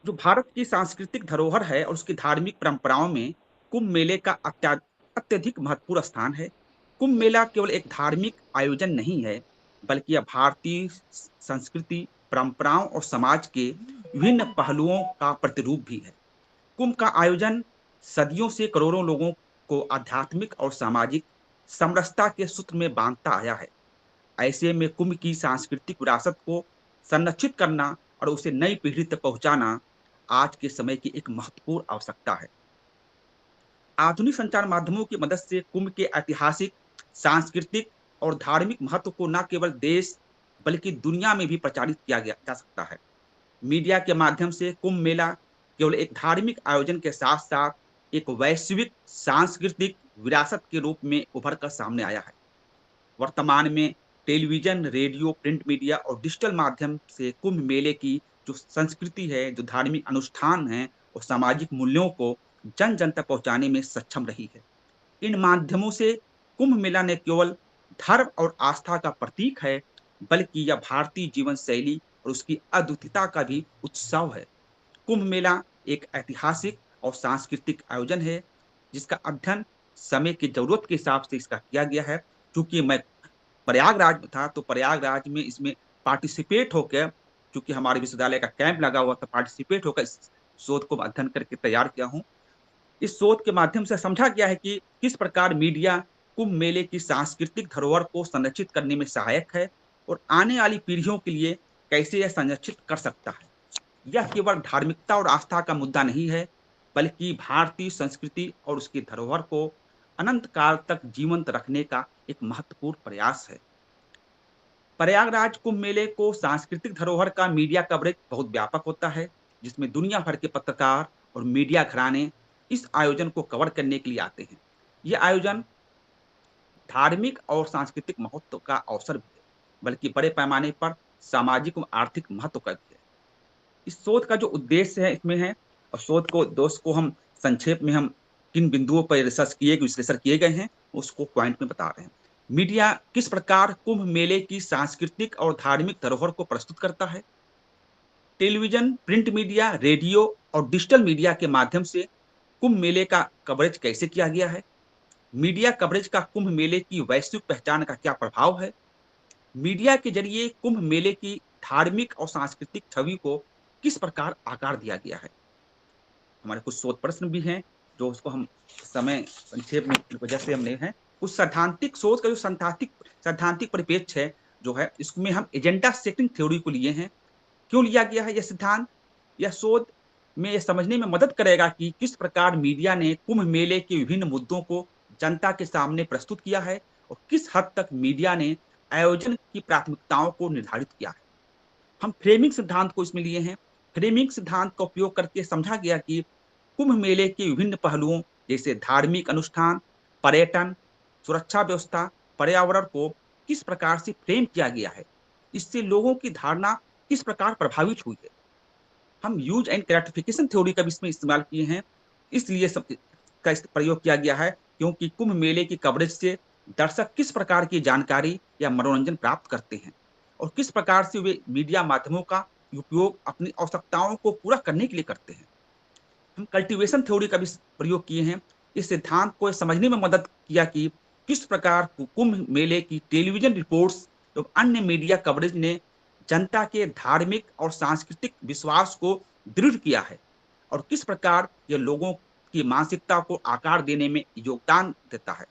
जो भारत की सांस्कृतिक धरोहर है और उसकी धार्मिक परंपराओं में कुंभ मेले का अत्यधिक महत्वपूर्ण स्थान है। कुंभ मेला केवल एक धार्मिक आयोजन नहीं है, बल्कि यह भारतीय संस्कृति, परंपराओं और समाज के विभिन्न पहलुओं का प्रतिरूप भी है। कुंभ का आयोजन सदियों से करोड़ों लोगों को आध्यात्मिक और सामाजिक समरसता के सूत्र में बांधता आया है। ऐसे में कुंभ की सांस्कृतिक विरासत को संरक्षित करना और उसे नई पीढ़ी तक पहुंचाना आज के समय की एक महत्वपूर्ण आवश्यकता है। आधुनिक संचार माध्यमों की मदद से कुंभ के ऐतिहासिक, सांस्कृतिक और धार्मिक महत्व को न केवल देश बल्कि दुनिया में भी प्रचारित किया जा सकता है। मीडिया के माध्यम से कुंभ मेला केवल एक धार्मिक आयोजन के साथ साथ एक वैश्विक सांस्कृतिक विरासत के रूप में उभर कर सामने आया है। वर्तमान में टेलीविजन, रेडियो, प्रिंट मीडिया और डिजिटल माध्यम से कुंभ मेले की जो संस्कृति है, जो धार्मिक अनुष्ठान है और सामाजिक मूल्यों को जन जन तक पहुंचाने में सक्षम रही है। इन माध्यमों से कुंभ मेला न केवल धर्म और आस्था का प्रतीक है, बल्कि यह भारतीय जीवन शैली और उसकी अद्वितीयता का भी उत्सव है। कुंभ मेला एक ऐतिहासिक और सांस्कृतिक आयोजन है, जिसका अध्ययन समय की जरूरत के हिसाब से इसका किया गया है। क्योंकि मैं प्रयागराज में था, तो प्रयागराज में इसमें पार्टिसिपेट होकर, क्योंकि हमारे विश्वविद्यालय का कैंप लगा हुआ था, पार्टिसिपेट होकर इस शोध को अध्ययन करके तैयार किया हूँ। इस शोध के माध्यम से समझा गया है कि किस प्रकार मीडिया कुंभ मेले की सांस्कृतिक धरोहर को संरक्षित करने में सहायक है और आने वाली पीढ़ियों के लिए कैसे यह संरक्षित कर सकता है। यह केवल धार्मिकता और आस्था का मुद्दा नहीं है, बल्कि भारतीय संस्कृति और उसकी धरोहर को अनंत काल तक जीवंत रखने का एक महत्वपूर्ण प्रयास है। प्रयागराज कुंभ मेले को सांस्कृतिक धरोहर का मीडिया कवरेज बहुत व्यापक होता है, जिसमें दुनिया भर के पत्रकार और मीडिया घराने इस आयोजन को कवर करने के लिए आते हैं। यह आयोजन धार्मिक और सांस्कृतिक महत्व का अवसर भी है, बल्कि बड़े पैमाने पर सामाजिक और आर्थिक महत्व का भी है। इस शोध का जो उद्देश्य है इसमें है, और शोध को दोस्त को हम संक्षेप में हम किन बिंदुओं पर विश्लेषण किए गए हैं उसको पॉइंट में बता रहे हैं। मीडिया किस प्रकार कुंभ मेले की सांस्कृतिक और धार्मिक धरोहर को प्रस्तुत करता है। टेलीविजन, प्रिंट मीडिया, रेडियो और डिजिटल मीडिया के माध्यम से कुंभ मेले का कवरेज कैसे किया गया है। मीडिया कवरेज का कुंभ मेले की वैश्विक पहचान का क्या प्रभाव है। मीडिया के जरिए कुंभ मेले की धार्मिक और सांस्कृतिक छवि को किस प्रकार आकार दिया गया है। हमारे कुछ शोध प्रश्न भी हैं जो उसको हम समय संक्षेप में वजह से हमने हैं उस सैद्धांतिक सोच का जो सैद्धांतिक परिप्रेक्ष्य है जो है, इसमें हम एजेंडा सेटिंग थ्योरी को लिए हैं। क्यों लिया गया है यह सिद्धांत? यह शोध में यह समझने में मदद करेगा कि किस प्रकार मीडिया ने कुंभ मेले के विभिन्न मुद्दों को जनता के सामने प्रस्तुत किया है और किस हद तक मीडिया ने आयोजन की प्राथमिकताओं को निर्धारित किया है। हम फ्रेमिंग सिद्धांत को इसमें लिए हैं। फ्रेमिंग सिद्धांत का उपयोग करके समझा गया कि कुंभ मेले के विभिन्न पहलुओं जैसे धार्मिक अनुष्ठान, पर्यटन, सुरक्षा व्यवस्था, पर्यावरण को किस प्रकार से फ्रेम किया गया है, इससे लोगों की धारणा किस प्रकार प्रभावित हुई है। हम यूज एंड ग्रेटिफिकेशन थ्योरी का भी इसमें इस्तेमाल किए हैं। इसलिए का प्रयोग किया गया है क्योंकि कुंभ मेले की कवरेज से दर्शक किस प्रकार की जानकारी या मनोरंजन प्राप्त करते हैं और किस प्रकार से वे मीडिया माध्यमों का उपयोग अपनी आवश्यकताओं को पूरा करने के लिए करते हैं। हम कल्टीवेशन थ्योरी का भी प्रयोग किए हैं। इस सिद्धांत को समझने में मदद किया कि किस प्रकार कुंभ मेले की टेलीविजन रिपोर्ट्स एवं अन्य मीडिया कवरेज ने जनता के धार्मिक और सांस्कृतिक विश्वास को दृढ़ किया है और किस प्रकार यह लोगों की मानसिकता को आकार देने में योगदान देता है।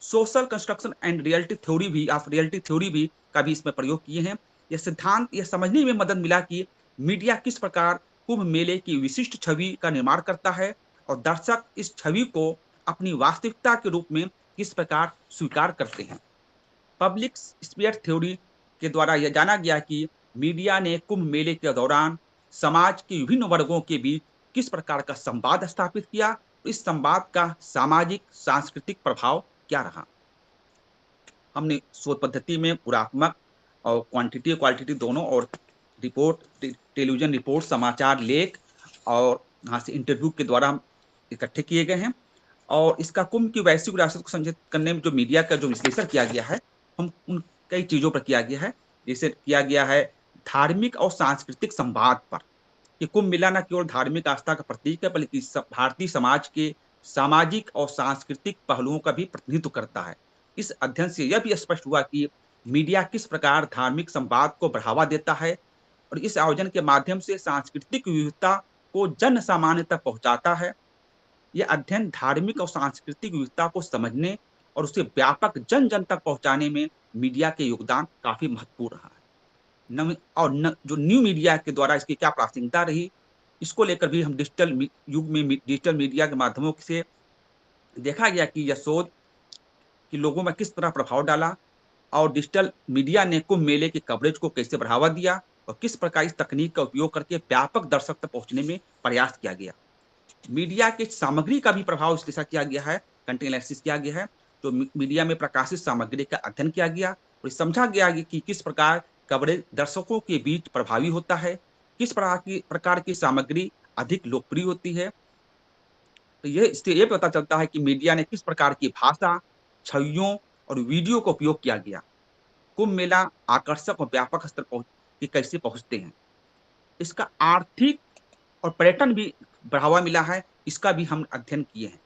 Social construction and reality theory भी का भी इसमें प्रयोग किए हैं। यह सिद्धांत यह समझने में मदद मिला कि मीडिया किस प्रकार कुंभ मेले की विशिष्ट छवि का निर्माण करता है और दर्शक इस छवि को अपनी वास्तविकता के रूप में किस प्रकार स्वीकार करते हैं। पब्लिक स्फीयर थ्योरी के द्वारा यह जाना गया कि मीडिया ने कुंभ मेले के दौरान समाज के विभिन्न वर्गों के बीच किस प्रकार का संवाद स्थापित किया, इस संवाद का सामाजिक सांस्कृतिक प्रभाव क्या रहा। हमने शोध पद्धति में गुणात्मक और क्वांटिटी क्वालिटी दोनों और रिपोर्ट, टेलीविजन रिपोर्ट, समाचार लेख और यहाँ से इंटरव्यू के द्वारा हम इकट्ठे किए गए हैं। और इसका कुंभ की वैश्विक विरासत को संचित करने में जो मीडिया का जो विश्लेषण किया गया है, हम उन कई चीजों पर किया गया है। जैसे किया गया है धार्मिक और सांस्कृतिक संवाद पर, कि कुंभ मेला न केवल धार्मिक आस्था का प्रतीक है बल्कि भारतीय समाज के सामाजिक और सांस्कृतिक पहलुओं का भी प्रतिनिधित्व करता है। इस अध्ययन से यह भी स्पष्ट हुआ कि मीडिया किस प्रकार धार्मिक संवाद को बढ़ावा देता है और इस आयोजन के माध्यम से सांस्कृतिक विविधता को जन सामान्य तक पहुंचाता है। यह अध्ययन धार्मिक और सांस्कृतिक विविधता को समझने और उसे व्यापक जन जन तक पहुंचाने में मीडिया के योगदान काफी महत्वपूर्ण रहा है। जो न्यू मीडिया के द्वारा इसकी क्या प्रासंगिकता रही, इसको लेकर भी हम डिजिटल युग में डिजिटल मीडिया के माध्यमों से देखा गया कि यह शोध कि लोगों में किस तरह प्रभाव डाला और डिजिटल मीडिया ने कुंभ मेले की कवरेज को कैसे बढ़ावा दिया और किस प्रकार इस तकनीक का उपयोग करके व्यापक दर्शक तक पहुंचने में प्रयास किया गया। मीडिया की सामग्री का भी प्रभाव विश्लेषण किया गया है, कंटेंट एनालिसिस किया गया है। तो मीडिया में प्रकाशित सामग्री का अध्ययन किया गया और समझा गया कि किस प्रकार कवरेज दर्शकों के बीच प्रभावी होता है, किस प्रकार की सामग्री अधिक लोकप्रिय होती है। तो इससे ये पता चलता है कि मीडिया ने किस प्रकार की भाषा, छवियों और वीडियो का उपयोग किया गया। कुंभ मेला आकर्षक और व्यापक स्तर पर कैसे पहुंचते हैं, इसका आर्थिक और पर्यटन भी बढ़ावा मिला है, इसका भी हम अध्ययन किए हैं।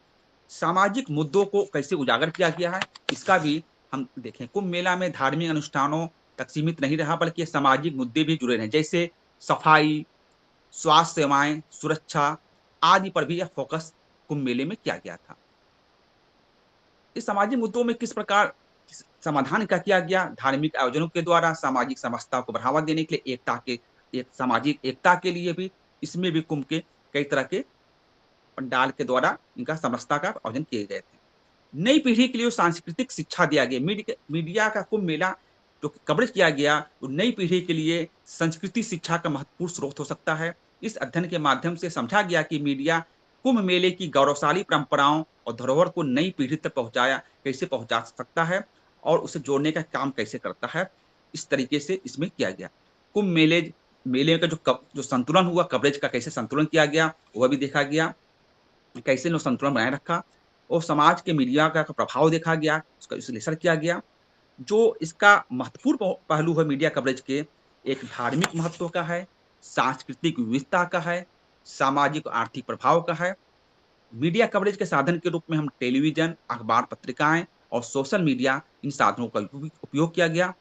सामाजिक मुद्दों को कैसे उजागर किया गया है, इसका भी हम देखें। कुंभ मेला में धार्मिक अनुष्ठानों तक सीमित नहीं रहा बल्कि सामाजिक मुद्दे भी जुड़े रहे, जैसे सफाई, स्वास्थ्य सेवाएं, सुरक्षा आदि पर भी यह फोकस कुंभ मेले में किया गया था। इस सामाजिक मुद्दों में किस प्रकार समाधान का किया गया, धार्मिक आयोजनों के द्वारा सामाजिक समरसता को बढ़ावा देने के लिए, एक सामाजिक एकता के लिए भी इसमें भी कुंभ के कई तरह के पंडाल के द्वारा इनका समरसता का आयोजन किए गए थे। नई पीढ़ी के लिए सांस्कृतिक शिक्षा दिया गया। मीडिया का कुंभ मेला जो कवरेज किया गया, तो नई पीढ़ी के लिए संस्कृति शिक्षा का महत्वपूर्ण स्रोत हो सकता है। इस अध्ययन के माध्यम से समझा गया कि मीडिया कुंभ मेले की गौरवशाली परंपराओं और धरोहर को नई पीढ़ी तक कैसे पहुंचा सकता है और उसे जोड़ने का काम कैसे करता है। इस तरीके से इसमें किया गया। कुंभ मेले का जो संतुलन हुआ, कवरेज का कैसे संतुलन किया गया वह भी देखा गया, कैसे लो संतुलन बनाए रखा और समाज के मीडिया का प्रभाव देखा गया, उसका विश्लेषण किया गया। जो इसका महत्वपूर्ण पहलू है मीडिया कवरेज के, एक धार्मिक महत्व का है, सांस्कृतिक विविधता का है, सामाजिक आर्थिक प्रभाव का है। मीडिया कवरेज के साधन के रूप में हम टेलीविजन, अखबार, पत्रिकाएं और सोशल मीडिया, इन साधनों का उपयोग किया गया।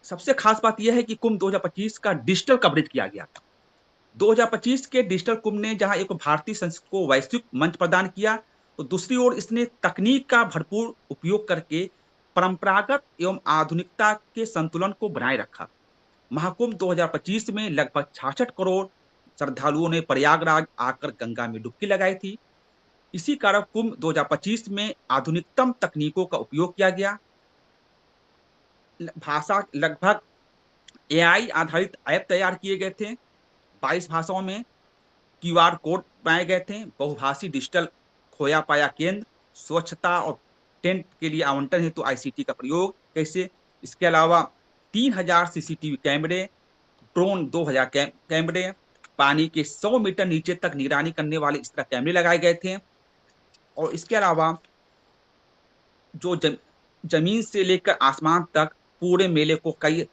सबसे खास बात यह है कि कुंभ 2025 का डिजिटल कवरेज किया गया था। 2025 के डिजिटल कुंभ ने जहां एक भारतीय संस्कृति को वैश्विक मंच प्रदान किया, तो दूसरी ओर इसने तकनीक का भरपूर उपयोग करके परंपरागत एवं आधुनिकता के संतुलन को बनाए रखा। महाकुंभ 2025 में लगभग 66 करोड़ श्रद्धालुओं ने प्रयागराज आकर गंगा में डुबकी लगाई थी। इसी कारण कुंभ 2025 में आधुनिकतम तकनीकों का उपयोग किया गया। भाषा लगभग एआई आधारित ऐप तैयार किए गए थे 22 भाषाओं में। क्यूआर कोड बनाए गए थे। बहुभाषी डिजिटल खोया पाया केंद्र, स्वच्छता और टेंट के लिए आवंटन हेतु आईसीटी का प्रयोग कैसे। इसके अलावा 3000 सीसीटीवी कैमरे, ड्रोन 2000 कैमरे, पानी के 100 मीटर नीचे तक निगरानी करने वाले इस तरह कैमरे लगाए गए थे। और इसके अलावा जो जमीन से लेकर आसमान तक पूरे मेले को कई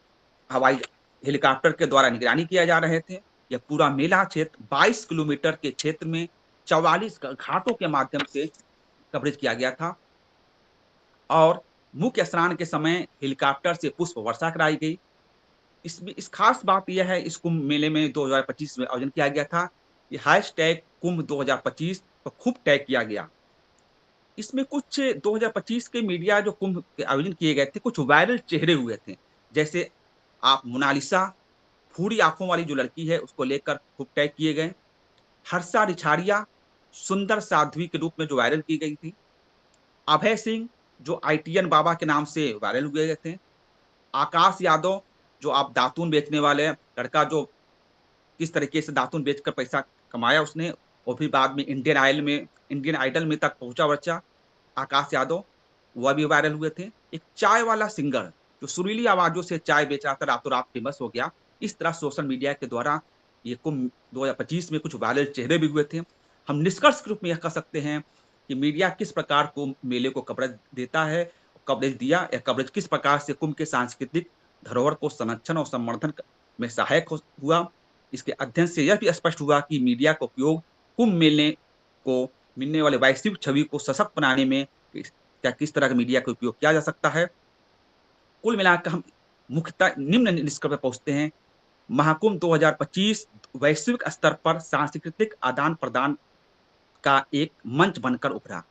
हवाई हेलीकॉप्टर के द्वारा निगरानी किया जा रहे थे। यह पूरा मेला क्षेत्र 22 किलोमीटर के क्षेत्र में 44 घाटों के माध्यम से कवरेज किया गया था। और मुख्य स्नान के समय हेलीकॉप्टर से पुष्प वर्षा कराई गई। इसमें इस खास बात यह है, इस कुंभ मेले में 2025 में आयोजन किया गया था। ये हैशटैग कुंभ 2025 पर खूब टैग किया गया। इसमें कुछ 2025 के मीडिया जो कुंभ के आयोजन किए गए थे, कुछ वायरल चेहरे हुए थे। जैसे आप मोनालिसा, भूरी आंखों वाली जो लड़की है, उसको लेकर खूब टैग किए गए। हर्षा रिछाड़िया सुंदर साध्वी के रूप में जो वायरल की गई थी। अभय सिंह जो आईटीएन बाबा के नाम से वायरल हुए थे। आकाश यादव जो आप दातून बेचने वाले लड़का, जो किस तरीके से दातून बेचकर पैसा कमाया उसने, और फिर बाद में इंडियन आइडल में तक पहुंचा बच्चा आकाश यादव, वह भी वायरल हुए थे। एक चाय वाला सिंगर जो सुरीली आवाजों से चाय बेच रहा था, रातों रात फेमस हो गया। इस तरह सोशल मीडिया के द्वारा ये कुंभ 2025 में कुछ वायरल चेहरे भी हुए थे। हम निष्कर्ष के रूप में यह कह सकते हैं कि मीडिया किस प्रकार को मेले को कवरेज देता है, कवरेज दिया या कवरेज किस प्रकार से कुंभ के सांस्कृतिक धरोहर को संरक्षण और संवर्धन में सहायक हुआ। इसके अध्ययन से यह भी स्पष्ट हुआ कि मीडिया का उपयोग कुंभ मेले को मिलने वाले वैश्विक छवि को सशक्त बनाने में क्या किस तरह का मीडिया का उपयोग किया जा सकता है। कुल मिलाकर हम मुख्यतः निम्न निष्कर्ष पर पहुंचते हैं। महाकुंभ 2025 वैश्विक स्तर पर सांस्कृतिक आदान प्रदान का एक मंच बनकर उभरा।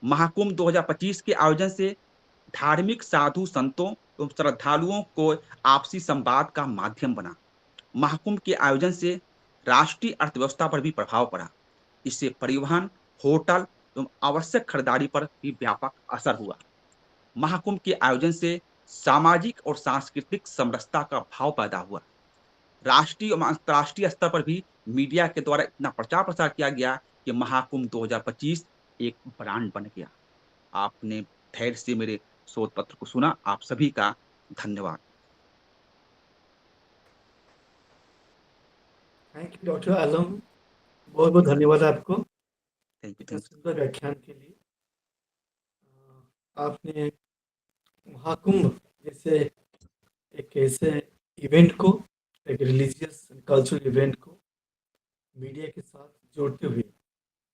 महाकुंभ 2025 के आयोजन से धार्मिक साधु संतों एवं श्रद्धालुओं को आपसी संवाद का माध्यम बना। महाकुंभ के आयोजन से राष्ट्रीय अर्थव्यवस्था पर भी प्रभाव पड़ा। इससे परिवहन, होटल एवं आवश्यक खरीदारी पर भी व्यापक असर हुआ। महाकुंभ के आयोजन से सामाजिक और सांस्कृतिक समरसता का भाव पैदा हुआ। राष्ट्रीय और अंतर्राष्ट्रीय स्तर पर भी मीडिया के द्वारा इतना प्रचार प्रसार किया गया कि महाकुंभ 2025 एक ब्रांड बन गया। आपने धैर्य से मेरे शोध पत्र को सुना। आप सभी का धन्यवाद। थैंक यू डॉक्टर आलम, बहुत बहुत धन्यवाद आपको थैंक इतना यू। सुंदर व्याख्यान के लिए। आपने महाकुंभ जैसे एक ऐसे इवेंट को, एक रिलीजियस कल्चरल इवेंट को मीडिया के साथ जोड़ते हुए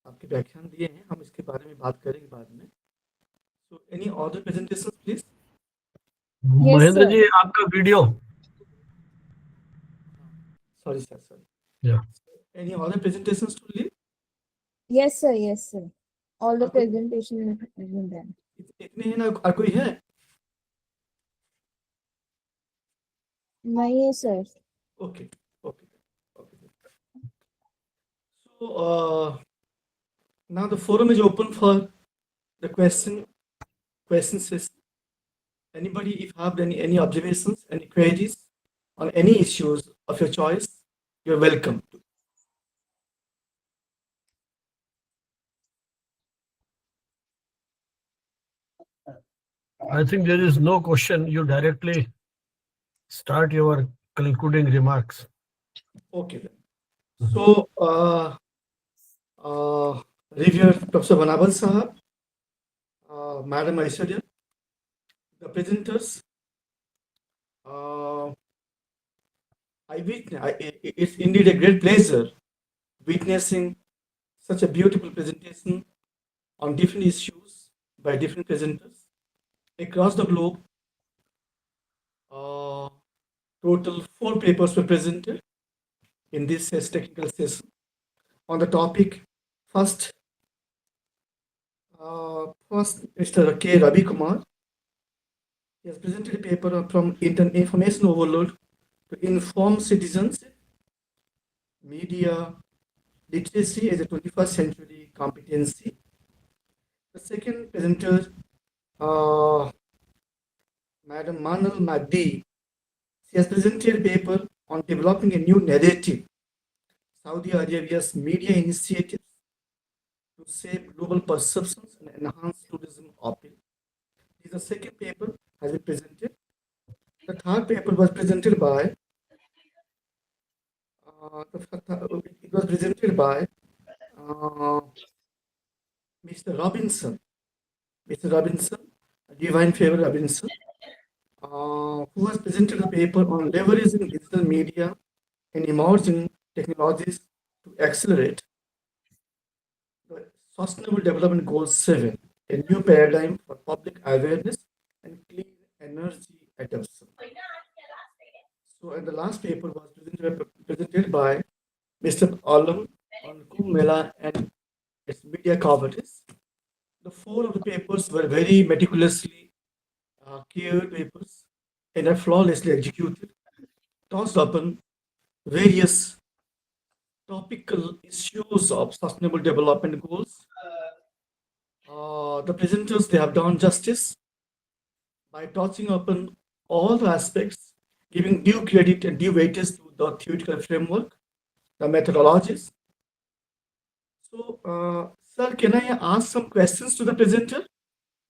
आपके व्याख्यान दिए हैं। हम इसके बारे में बात करेंगे बाद में। So any other presentation please. Mahendra sir. जी, आपका वीडियो। Sorry sir, sorry. Yeah. Any other presentations to leave? Yes, sir. Yes, sir. All the Okay. presentation has been done. इतने हैं ना, और कोई है? नहीं है sir. Okay, okay, okay. So now the forum is open for the question session. Anybody, if have any observations, any queries on any issues of your choice, you're welcome to. I think there is no question. You directly start your concluding remarks. Okay then. So reviewer Professor Vanabal Sahab, Madam Aishwarya, the presenters. It's indeed a great pleasure witnessing such a beautiful presentation on different issues by different presenters across the globe. Total 4 papers were presented in this technical session on the topic. First, First, Mr. K. Ravi Kumar. He has presented a paper from information overload to inform citizens, media literacy as a 21st century competency. The second presenter, Madam Manal Maddi, she has presented a paper on developing a new narrative, Saudi Arabia's media initiatives to shape global perceptions and enhance tourism appeal. This is the second paper has been presented. The third paper was presented by it was presented by Mr. Robinson. Mr. Robinson, Divine Favor Robinson, who has presented a paper on leveraging digital media and emerging technologies to accelerate the Sustainable Development Goal 7, a new paradigm for public awareness and clean energy adoption. So, and the last paper was presented by Mr. Alam on Kumbh Mela and its media coverage. The four of the papers were very meticulously cared papers and are flawlessly executed, tossed upon various topical issues of sustainable development goals. The presenters, they have done justice by touching upon all the aspects, giving due credit and due weightage to the theoretical framework, the methodologies. So, sir, can I ask some questions to the presenter?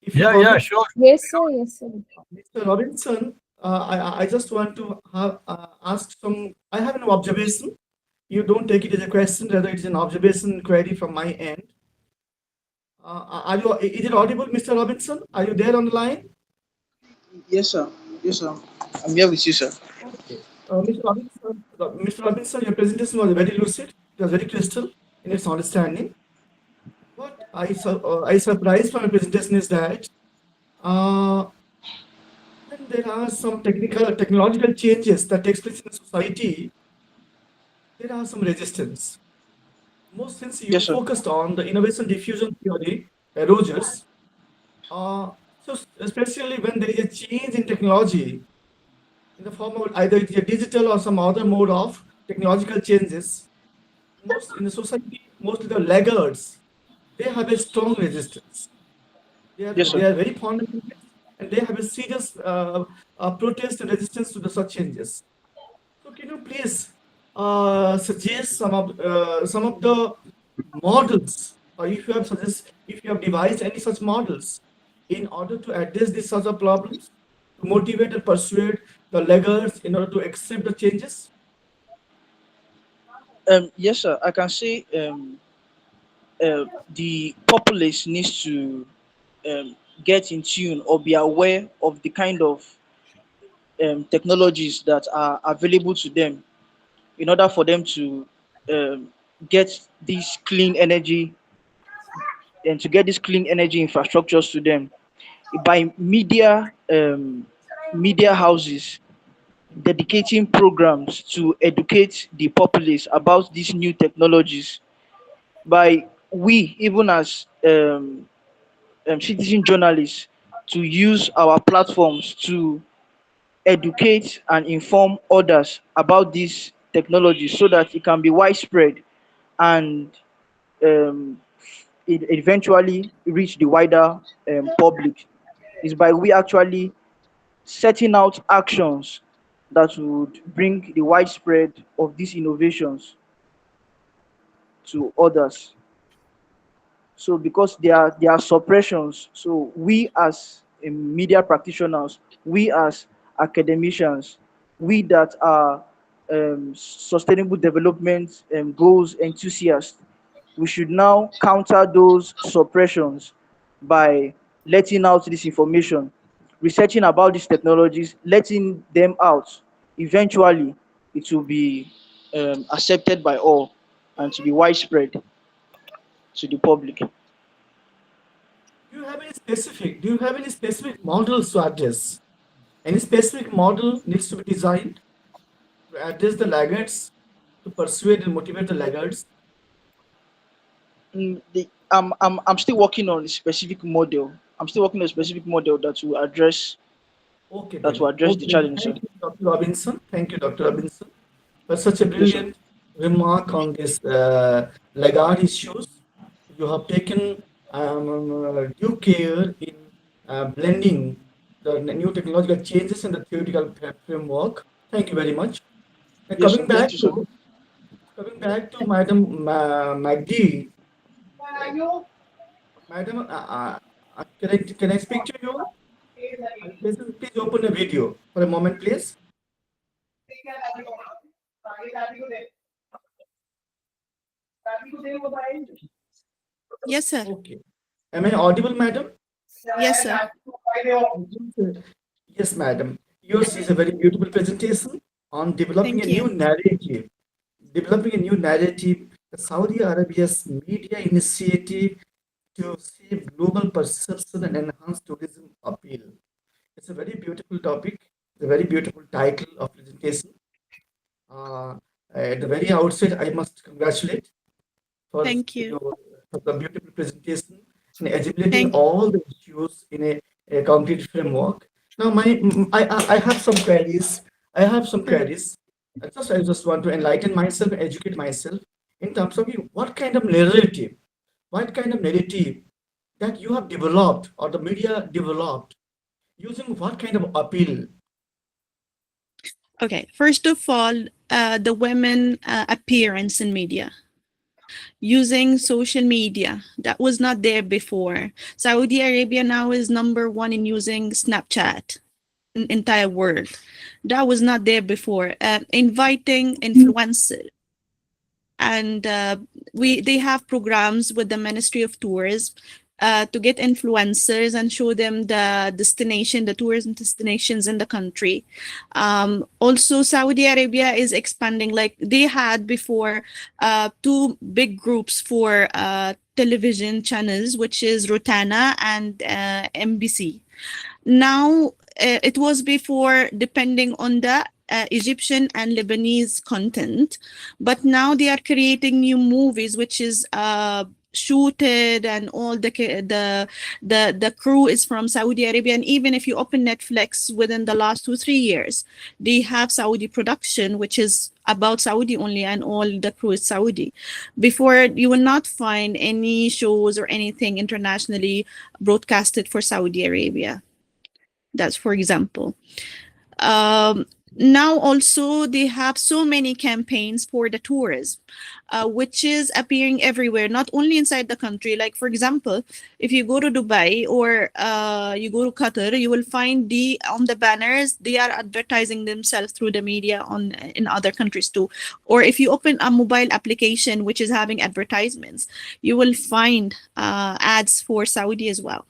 If you Yeah, permit? sure. Yes, sir. Yes, sir. Mr. Robinson, I just want to have, ask some. I have an observation. You don't take it as a question, rather it is an observation query from my end. Is it audible, Mr. Robinson? Are you there on the line? Yes, sir. Yes, sir. I'm here with you, sir. Okay. Mr. Robinson, your presentation was very lucid. It was very crystal in its understanding. What I surprised from your presentation is that when there are some technological changes that takes place in society, there are some resistance. Most since you Yes, sir. focused on the innovation diffusion theory by Rogers, so especially when there is a change in technology in the form of either it's a digital or some other mode of technological changes, most in the society, mostly the laggards, they have a strong resistance. Yes, They sir. are very fond of it, and they have a serious protest and resistance to the such changes. So can you please suggest some of the models, or if you have devised any such models in order to address these sorts of problems, to motivate and persuade the laggards in order to accept the changes? Yes, sir. I can say the populace needs to get in tune or be aware of the kind of technologies that are available to them in order for them to um, get this clean energy and to get these clean energy infrastructures to them by media houses dedicating programs to educate the populace about these new technologies by we even as citizen journalists to use our platforms to educate and inform others about these technologies so that it can be widespread and um, it eventually reach the wider public is by we actually setting out actions that would bring the widespread of these innovations to others. So because there are suppressions, so we as media practitioners, we as academicians, we that are sustainable development goals enthusiasts, we should now counter those suppressions by letting out this information, researching about these technologies, letting them out. Eventually, it will be accepted by all and to be widespread to the public. Do you have any specific models to address? Any specific model needs to be designed to address the laggards, to persuade and motivate the laggards? I'm still working on a specific model. I'm still working on a specific model that will address Okay, that then. will address the Okay, then. challenge, sir. Thank you, Dr. Robinson. Thank you, Dr. Robinson, for such a Yes, sir. brilliant remark on this laggard issues. You have taken due care in blending the new technological changes in the theoretical framework. Thank you very much. And Yes, sir. Thank you, sir. coming back to Madam Magdi, Madam, can I speak to you? Please open the video for a moment, please. Yes, sir. Okay. Am I audible, madam? Yes, sir. Yes, madam. Yours is a very beautiful presentation on developing a Thank you. new narrative. Developing a new narrative, the Saudi Arabia's media initiative to shape global perception and enhance tourism appeal. It's a very beautiful topic, it's a very beautiful title of presentation. At the very outset, I must congratulate for Thank you. your for the beautiful presentation and agilitating Thank all the issues in a concrete framework. Now, I have some queries. I have some Sure. queries. I just want to enlighten myself, educate myself in terms of what kind of narrative that you have developed or the media developed using what kind of appeal. Okay. First of all, the women appearance in media using social media that was not there before. Saudi Arabia now is #1 in using Snapchat in entire world. That was not there before. Inviting influencers, and they have programs with the Ministry of Tours to get influencers and show them the tourism destinations in the country. Also, Saudi Arabia is expanding. Like they had before, two big groups for television channels, which is Rotana and MBC. Now, it was before depending on the Egyptian and Lebanese content, but now they are creating new movies, which is shooted, and all the crew is from Saudi Arabia. And even if you open Netflix within the last 2-3 years, they have Saudi production, which is about Saudi only, and all the crew is Saudi. Before, you will not find any shows or anything internationally broadcasted for Saudi Arabia. That's for example. Now also they have so many campaigns for the tourism, which is appearing everywhere, not only inside the country. Like for example, if you go to Dubai or you go to Qatar, you will find on the banners they are advertising themselves through the media in other countries too. Or if you open a mobile application which is having advertisements, you will find ads for Saudi as well.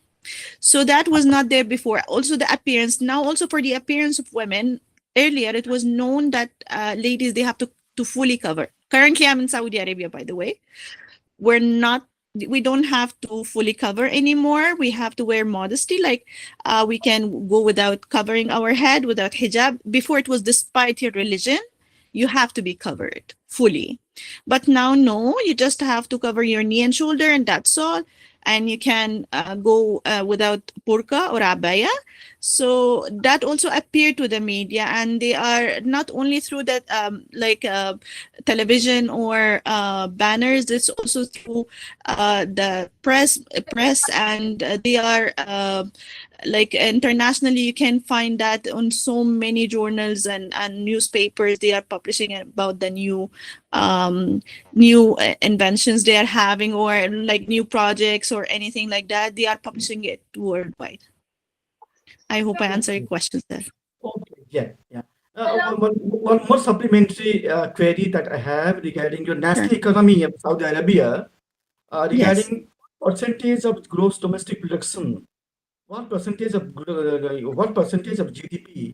So that was not there before. Also the appearance, now also for the appearance of women, earlier it was known that ladies, they have to fully cover. Currently I'm in Saudi Arabia, by the way. We don't have to fully cover anymore. We have to wear modesty, like we can go without covering our head, without hijab. Before it was despite your religion, you have to be covered fully. But now, no, you just have to cover your knee and shoulder, and that's all. And you can go without burqa or abaya. So that also appeared to the media, and they are not only through that television or banners. It's also through the press, and they are like internationally. You can find that on so many journals and newspapers. They are publishing about the new inventions they are having, or like new projects or anything like that. They are publishing it worldwide. I hope I answered your questions there. Okay, yeah. One more supplementary query that I have regarding your national economy of Saudi Arabia, regarding percentage of gross domestic production. What percentage of GDP,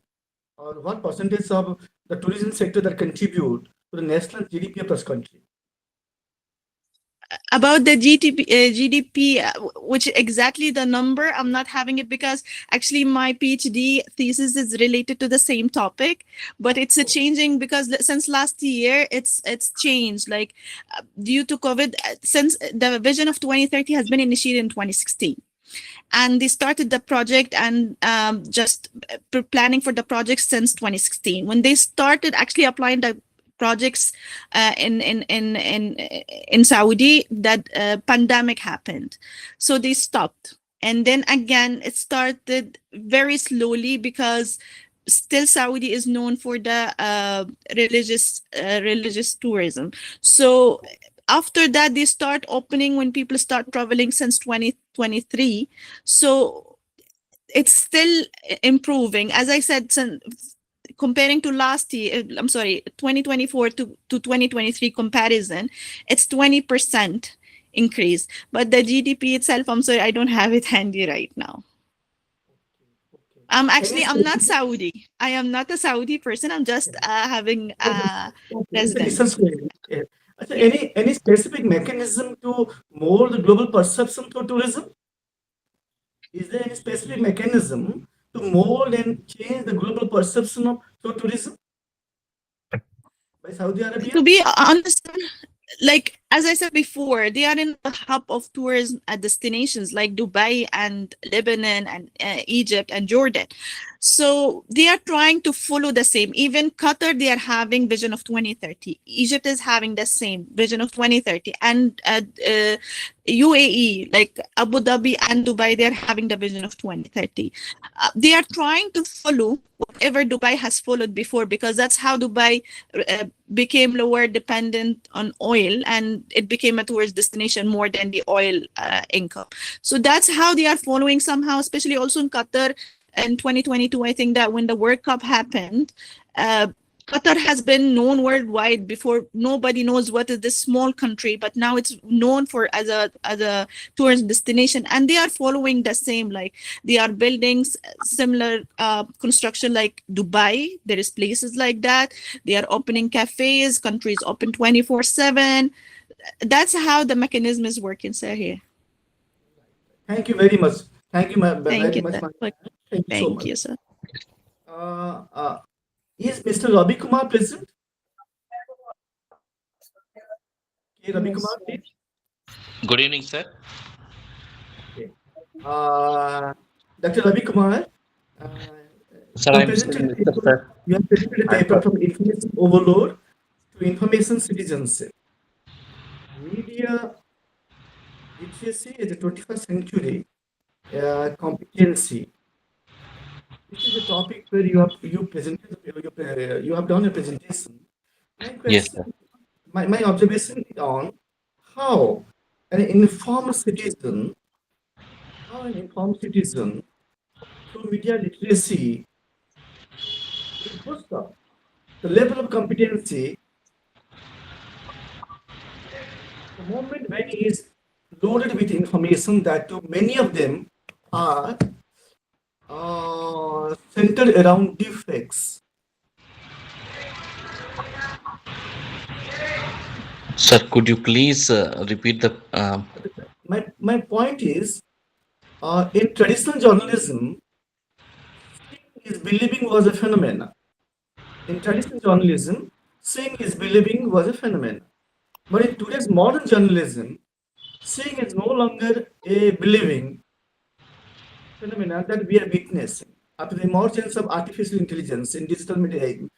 or what percentage of the tourism sector that contribute to the national GDP of this country? about the GDP, which exactly the number, I'm not having it because actually my PhD thesis is related to the same topic, but it's a changing because since last year it's changed, like due to COVID, since the vision of 2030 has been initiated in 2016. And they started the project and just planning for the project since 2016. When they started actually applying the projects in Saudi, that pandemic happened, so they stopped. And then again, it started very slowly because still Saudi is known for the religious tourism. So after that, they start opening when people start traveling since 2023. So it's still improving. As I said, comparing to last year, I'm sorry, 2024 to 2023 comparison, it's 20% increase. But the GDP itself, I'm sorry, I don't have it handy right now. I'm not Saudi. I am not a Saudi person. I'm just having residence. Any specific mechanism to mold the global perception through tourism? Is there any specific mechanism to mold and change the global perception of through tourism by Saudi Arabia? To be honest, like as I said before, they are in the hub of tourism destinations like Dubai and Lebanon and Egypt and Jordan. So they are trying to follow the same. Even Qatar, they are having vision of 2030. Egypt is having the same vision of 2030. And UAE, like Abu Dhabi and Dubai, they are having the vision of 2030. They are trying to follow whatever Dubai has followed before, because that's how Dubai became lower dependent on oil, and it became a tourist destination more than the oil income. So that's how they are following somehow, especially also in Qatar in 2022. I think that when the World Cup happened, Qatar has been known worldwide. Before, nobody knows what is this small country, but now it's known for as a tourist destination, and they are following the same. Like they are building similar construction like Dubai. There is places like that. They are opening cafes. Countries open 24/7. That's how the mechanism is working, sir. Here. Thank you very much. Thank you, Thank very you, much. sir. Thank you so Thank much. you, sir. Is Mr. Ravi Kumar present? Okay, Ravi Yes. Kumar, please. Good evening, sir. Okay. Dr. Ravi Kumar, Sir, you I'm presented still a with paper, sir. you have presented a paper from information overload to information citizenship. Media literacy is the 21st century competency. This is the topic where you have done a presentation. My Yes, question, sir. my observation is on how an informed citizen, through media literacy will boost up the level of competency the moment when he is loaded with information that too many of them are centered around defects. Sir, could you please repeat the? My point is, in traditional journalism, seeing is believing was a phenomenon. In traditional journalism, seeing is believing was a phenomenon. But in today's modern journalism, seeing is no longer a believing phenomenon that we are witnessing after the emergence of artificial intelligence in digital mediation.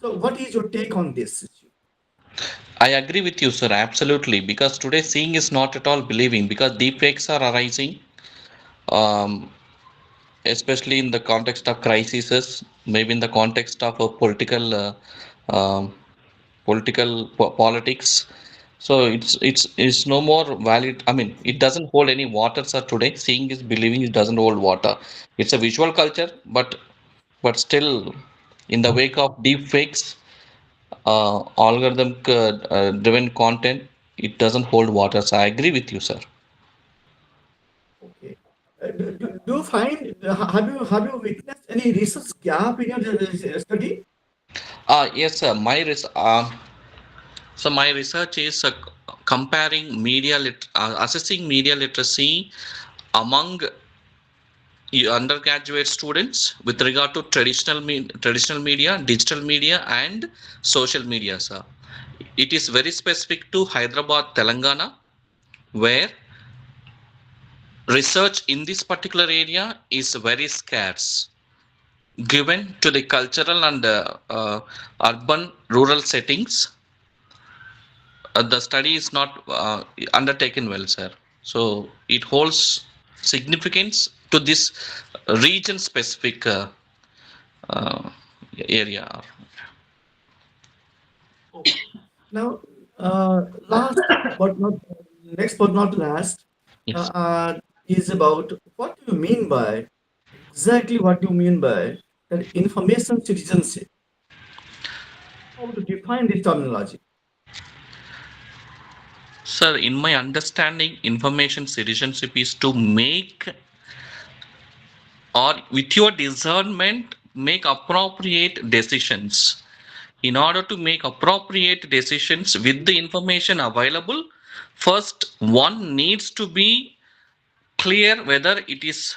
So, what is your take on this issue? I agree with you, sir. Absolutely, because today seeing is not at all believing, because deepfakes are arising, um, especially in the context of crises, maybe in the context of a um, politics. So it's no more valid. I mean, it doesn't hold any water, sir. Today, seeing is believing. It doesn't hold water. It's a visual culture, but still, in the wake of deep fakes, algorithm driven content, it doesn't hold water. So I agree with you, sir. Okay. Do you find have you witnessed any research gap in your study? Yes, sir. So my research is comparing assessing media literacy among undergraduate students with regard to traditional media, digital media, and social media, sir. It is very specific to Hyderabad, Telangana, where research in this particular area is very scarce, given to the cultural and urban rural settings. The study is not undertaken well, sir. So it holds significance to this region specific uh, area. Okay. Now, last but not next but not last, Yes. is about what do you mean by exactly what do you mean by that information citizenship? How to define this terminology? Sir, in my understanding, information citizenship is to make, or with your discernment, make appropriate decisions. In order to make appropriate decisions with the information available, first one needs to be clear whether it is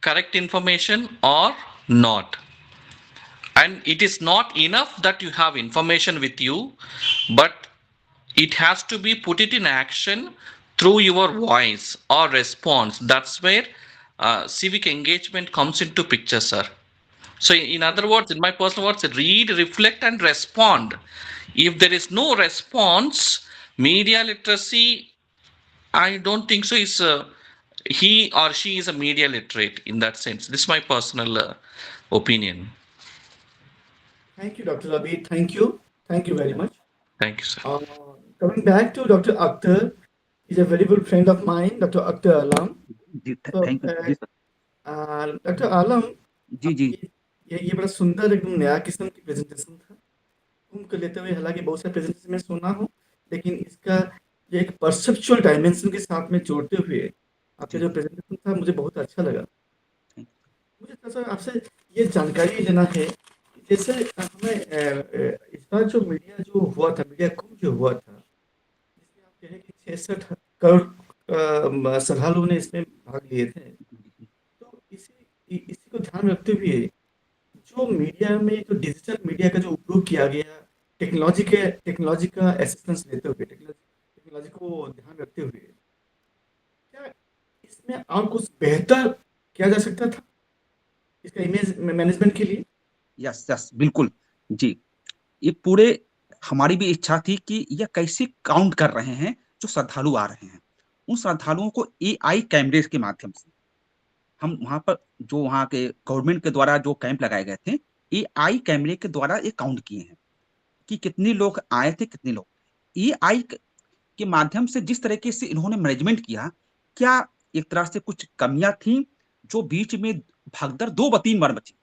correct information or not. And it is not enough that you have information with you, but it has to be put it in action through your voice or response. That's where civic engagement comes into picture, sir. So in other words, in my personal words, read, reflect, and respond. If there is no response, media literacy, I don't think so, is he or she is a media literate in that sense. This is my personal opinion. Thank you, Dr. Ravi. Thank you. Thank you very much. Thank you, sir. Coming back to Dr. Akhtar, he's a very good friend of mine, Dr. Akhtar Alam. जी So, thank you जी sir doctor Alam, जी अब जी ये बड़ा सुंदर एकदम नया किस्म की प्रेजेंटेशन था, घूम लेते हुए। हालांकि बहुत सारे प्रेजेंटेशन में सुना हूँ, लेकिन इसका ये एक परसेप्चुअल डायमेंशन के साथ में जोड़ते हुए आपका जी जो प्रेजेंटेशन था मुझे बहुत अच्छा लगा। थैंक मुझे थोड़ा सा आपसे ये जानकारी लेना है कि जैसे हमें इस बार जो मीडिया जो हुआ था, मीडिया कुंभ जो हुआ था, जिसमें आप कहें कि 66 करोड़ श्रद्धालुओं ने इसमें भाग लिए थे, तो इसी को ध्यान में रखते हुए जो मीडिया में जो डिजिटल मीडिया का जो उपयोग किया गया, टेक्नोलॉजी का असिस्टेंस लेते हुए, टेक्नोलॉजी को ध्यान रखते हुए, क्या इसमें और कुछ बेहतर किया जा सकता था इसका इमेज मैनेजमेंट के लिए? यस यस बिल्कुल जी ये पूरे हमारी भी इच्छा थी कि यह कैसे काउंट कर रहे हैं जो श्रद्धालु आ रहे हैं उन श्रद्धालुओं को एआई कैमरे के माध्यम से हम वहां पर जो वहां के गवर्नमेंट के द्वारा जो कैंप लगाए गए थे एआई कैमरे के द्वारा ये काउंट किए हैं कि कितने लोग आए थे कितने लोग एआई के माध्यम से जिस तरीके से इन्होंने मैनेजमेंट किया क्या एक तरह से कुछ कमियां थी जो बीच में भगदड़ 2 व 3 बार बची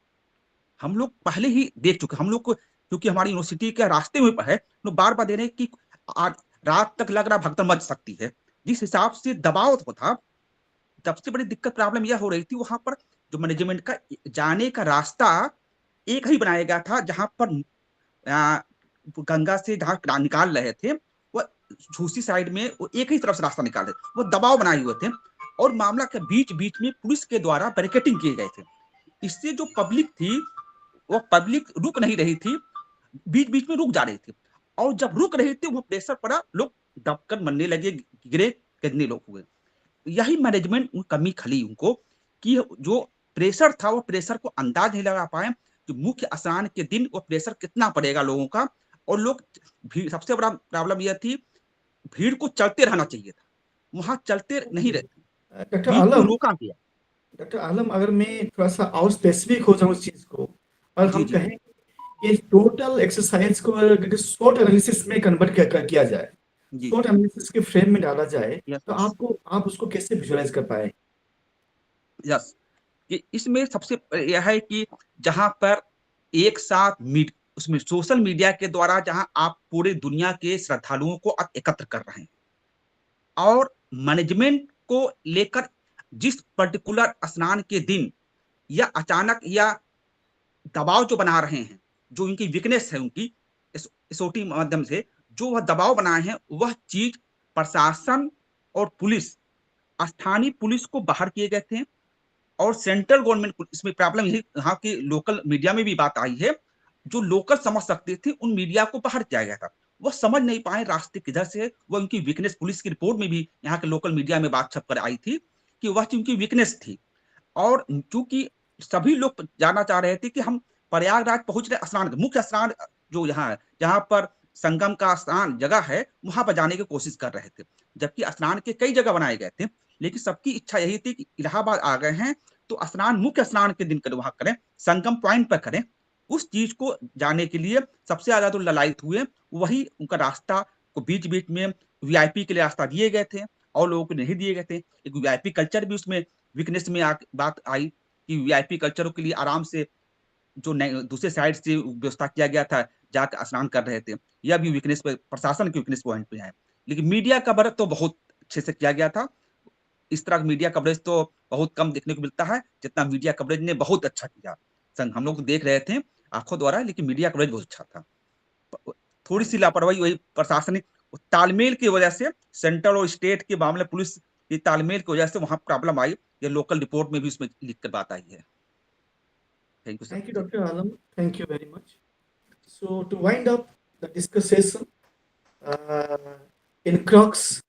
हम लोग पहले ही देख चुके हम लोग को क्योंकि हमारी यूनिवर्सिटी के रास्ते में है लोग बार बार दे रहे हैं कि आज रात तक लग रहा भगदड़ मच सकती है जिस हिसाब से दबाव था सबसे बड़ी दिक्कत प्रॉब्लम यह हो रही थी वहां पर जो मैनेजमेंट का जाने का रास्ता एक ही बनाया गया था जहां पर गंगा से जहां निकाल रहे थे वो झूसी साइड में वो एक ही तरफ से रास्ता निकाल रहे वो दबाव बनाए हुए थे और मामला के बीच बीच में पुलिस के द्वारा बैरिकेडिंग किए गए थे इससे जो पब्लिक थी वो पब्लिक रुक नहीं रही थी बीच बीच में रुक जा रही थी और जब रुक रही थी वो प्रेशर पड़ा लोग दबकर मरने लगे गिरे कितने लोग हुए यही मैनेजमेंट कमी खली उनको कि जो प्रेशर था वो प्रेशर को अंदाज नहीं लगा पाए कि मुख्य स्नान के दिन वो प्रेशर कितना पड़ेगा लोगों का और लोग सबसे बड़ा प्रॉब्लम यह थी भीड़ को चलते रहना चाहिए था वहां चलते नहीं रहते डॉक्टर आलम, रोका गया डॉक्टर आलम, अगर मैं थोड़ा सा और स्पेसिफिक हो जाऊं इस चीज को और हम जी कहें कि टोटल एक्सरसाइज को अगर शॉर्ट एनालिसिस में कन्वर्ट किया जाए, शॉर्ट एनालिसिस के फ्रेम में डाला जाए, तो आप उसको कैसे विजुअलाइज कर पाए? यस कि इसमें सबसे यह है कि जहां पर एक साथ उसमें सोशल मीडिया के द्वारा जहां आप पूरे दुनिया के श्रद्धालुओं को एकत्र कर रहे हैं और मैनेजमेंट को लेकर जिस पर्टिकुलर स्नान के दिन या अचानक या दबाव जो बना रहे हैं जो उनकी वीकनेस है उनकी एसओटी माध्यम से जो वह दबाव बनाए हैं, वह चीज प्रशासन और पुलिस, स्थानीय पुलिस को बाहर किए गए थे और सेंट्रल गवर्नमेंट, इसमें प्रॉब्लम यही यहाँ की लोकल मीडिया में भी बात आई है, जो लोकल समझ सकते थे उन मीडिया को बाहर किया गया था। वह समझ नहीं पाए रास्ते किधर से, वह उनकी वीकनेस, पुलिस की रिपोर्ट में भी यहाँ के लोकल मीडिया में बात छप कर आई थी कि वह उनकी वीकनेस थी। और चूंकि सभी लोग जानना चाह रहे थे कि हम प्रयागराज पहुंच रहे, स्नान, मुख्य स्नान जो यहाँ है, जहाँ पर संगम का स्नान जगह है, वहां पर जाने की कोशिश कर रहे थे, जबकि स्नान के कई जगह बनाए गए थे, लेकिन सबकी इच्छा यही थी कि इलाहाबाद आ गए हैं तो स्नान, मुख्य स्नान के दिन करें, वहां करें, संगम पॉइंट पर करें। उस चीज को जाने के लिए सबसे ज्यादा जो ललायित हुए वही उनका रास्ता को बीच बीच में वीआईपी के लिए रास्ता दिए गए थे और लोगों को नहीं दिए गए थे। एक वीआईपी कल्चर भी उसमें वीकनेस में बात आई कि वीआईपी कल्चरों के लिए आराम से जो दूसरे साइड से व्यवस्था किया गया था जाकर स्नान कर रहे थे, यह भी वीकनेस पे, प्रशासन की वीकनेस पॉइंट पे है। लेकिन मीडिया कवरेज तो बहुत अच्छे से किया गया था। इस तरह का मीडिया कवरेज तो बहुत कम देखने को मिलता है, जितना मीडिया कवरेज ने बहुत अच्छा किया। हम लोग देख रहे थे आंखों द्वारा, लेकिन मीडिया कवरेज बहुत अच्छा था। थोड़ी सी लापरवाही वही प्रशासनिक तालमेल की वजह से, सेंट्रल और स्टेट के मामले पुलिस की तालमेल की वजह से वहां प्रॉब्लम आई। ये लोकल रिपोर्ट में भी उसमें लिख कर बात आई है। Thank you sir. Thank you, Dr. Alam. Thank you very much. So to wind up the discussion, in crux,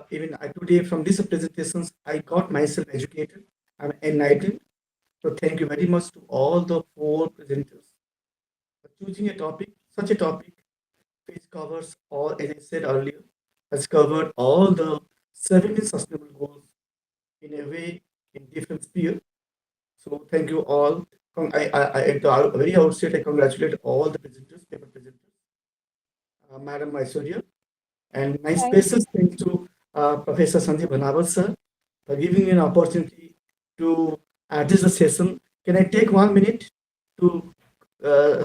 even today from these presentations, I got myself educated. I'm enlightened. So thank you very much to all the four presenters for choosing a topic, such a topic which covers all, as I said earlier, has covered all the 17 sustainable goals in a way in different sphere. So thank you all. At the very outset, I congratulate all the presenters, paper presenters, Madam Aishwarya, and my Thank special thanks to Professor Sandeep Bhanawat sir for giving me an opportunity to address the session. Can I take 1 minute to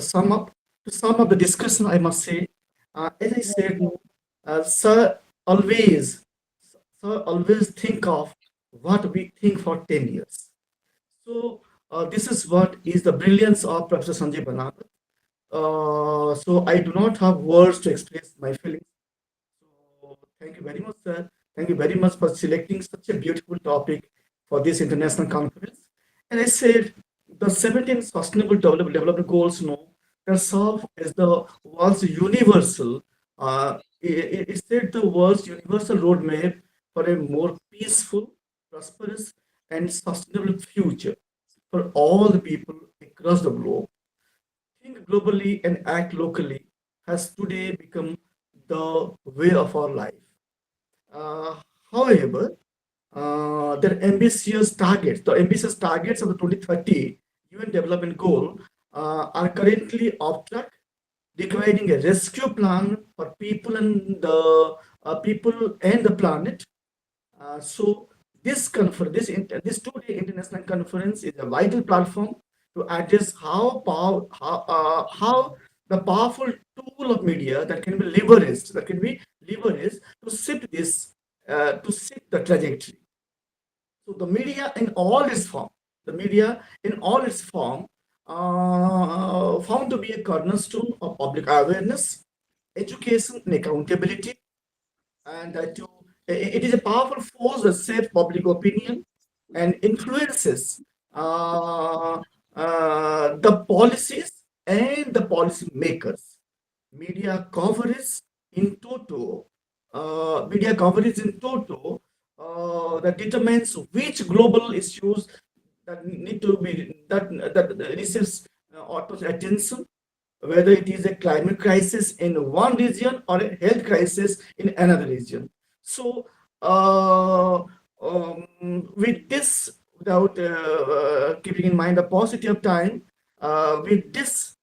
sum up? To sum up the discussion, I must say, as I said, sir always, think of what we think for 10 years. So this is what is the brilliance of Professor Sanjay Banat. So I do not have words to express my feelings. So thank you very much, sir. Thank you very much for selecting such a beautiful topic for this international conference. And I said the 17 Sustainable Development Goals can serve as the world's universal. It said the world's universal roadmap for a more peaceful, prosperous, and sustainable future for all the people across the globe. Think globally and act locally has today become the way of our life. Uh, However, the ambitious targets of the 2030 UN Development Goal are currently off track, requiring a rescue plan for people and the planet. So this conference, this two-day international conference is a vital platform to address how the powerful tool of media that can be leveraged to shift the trajectory. So the media in all its form, found to be a cornerstone of public awareness, education, and accountability, and it is a powerful force that shapes public opinion and influences the policies and the policy makers. Media coverage in toto, that determines which global issues that need to be that receives attention, whether it is a climate crisis in one region or a health crisis in another region. So, with this, without keeping in mind the paucity of time, with this,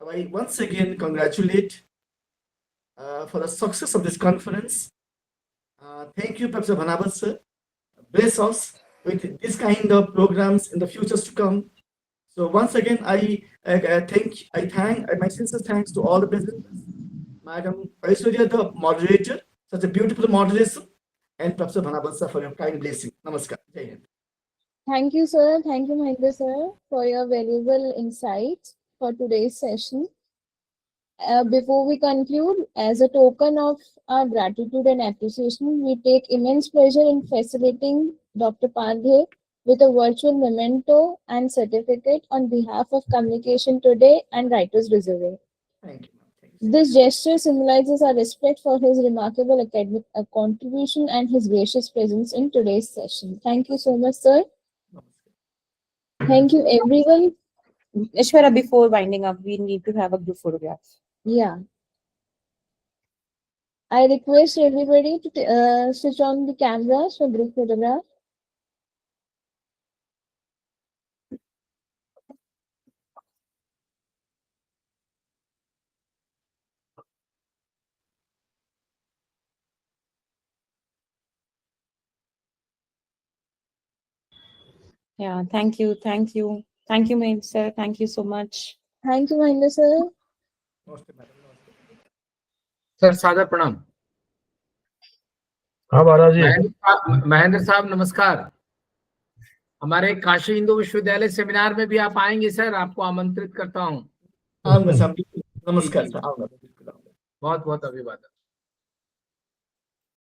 I once again congratulate for the success of this conference. Thank you, Professor Bhanabhat sir. Bless us with this kind of programs in the futures to come. So once again, I thank my sincere thanks to all the presenters, Madam Aishwarya, the moderator, such a beautiful moderation, and Professor Bhanabhat sir for your kind blessing. Namaskar. Jai Hind. Thank you, sir. Thank you, Mahendra sir, for your valuable insights for today's session. Before we conclude, as a token of our gratitude and appreciation, we take immense pleasure in facilitating Dr. Padhy with a virtual memento and certificate on behalf of Communication Today and Writers Reserve. Thank you. Thank you. This gesture symbolizes our respect for his remarkable academic contribution and his gracious presence in today's session. Thank you so much, sir. Thank you, everyone. Ashwarya, before winding up, we need to have a group photograph. Yeah. I request everybody to switch on the cameras for group photograph. Yeah, thank you, Mahendra sir. Thank you so much. Thank you, Mahendra sir. Namaste, madam. Namaste. Sir सादर प्रणाम। हाँ महाराज जी। महेंद्र साहब नमस्कार। हमारे काशी हिंदू विश्वविद्यालय seminar में भी आप आएंगे सर, आपको आमंत्रित करता हूँ। नमस्कार। बहुत बहुत अभिवादन।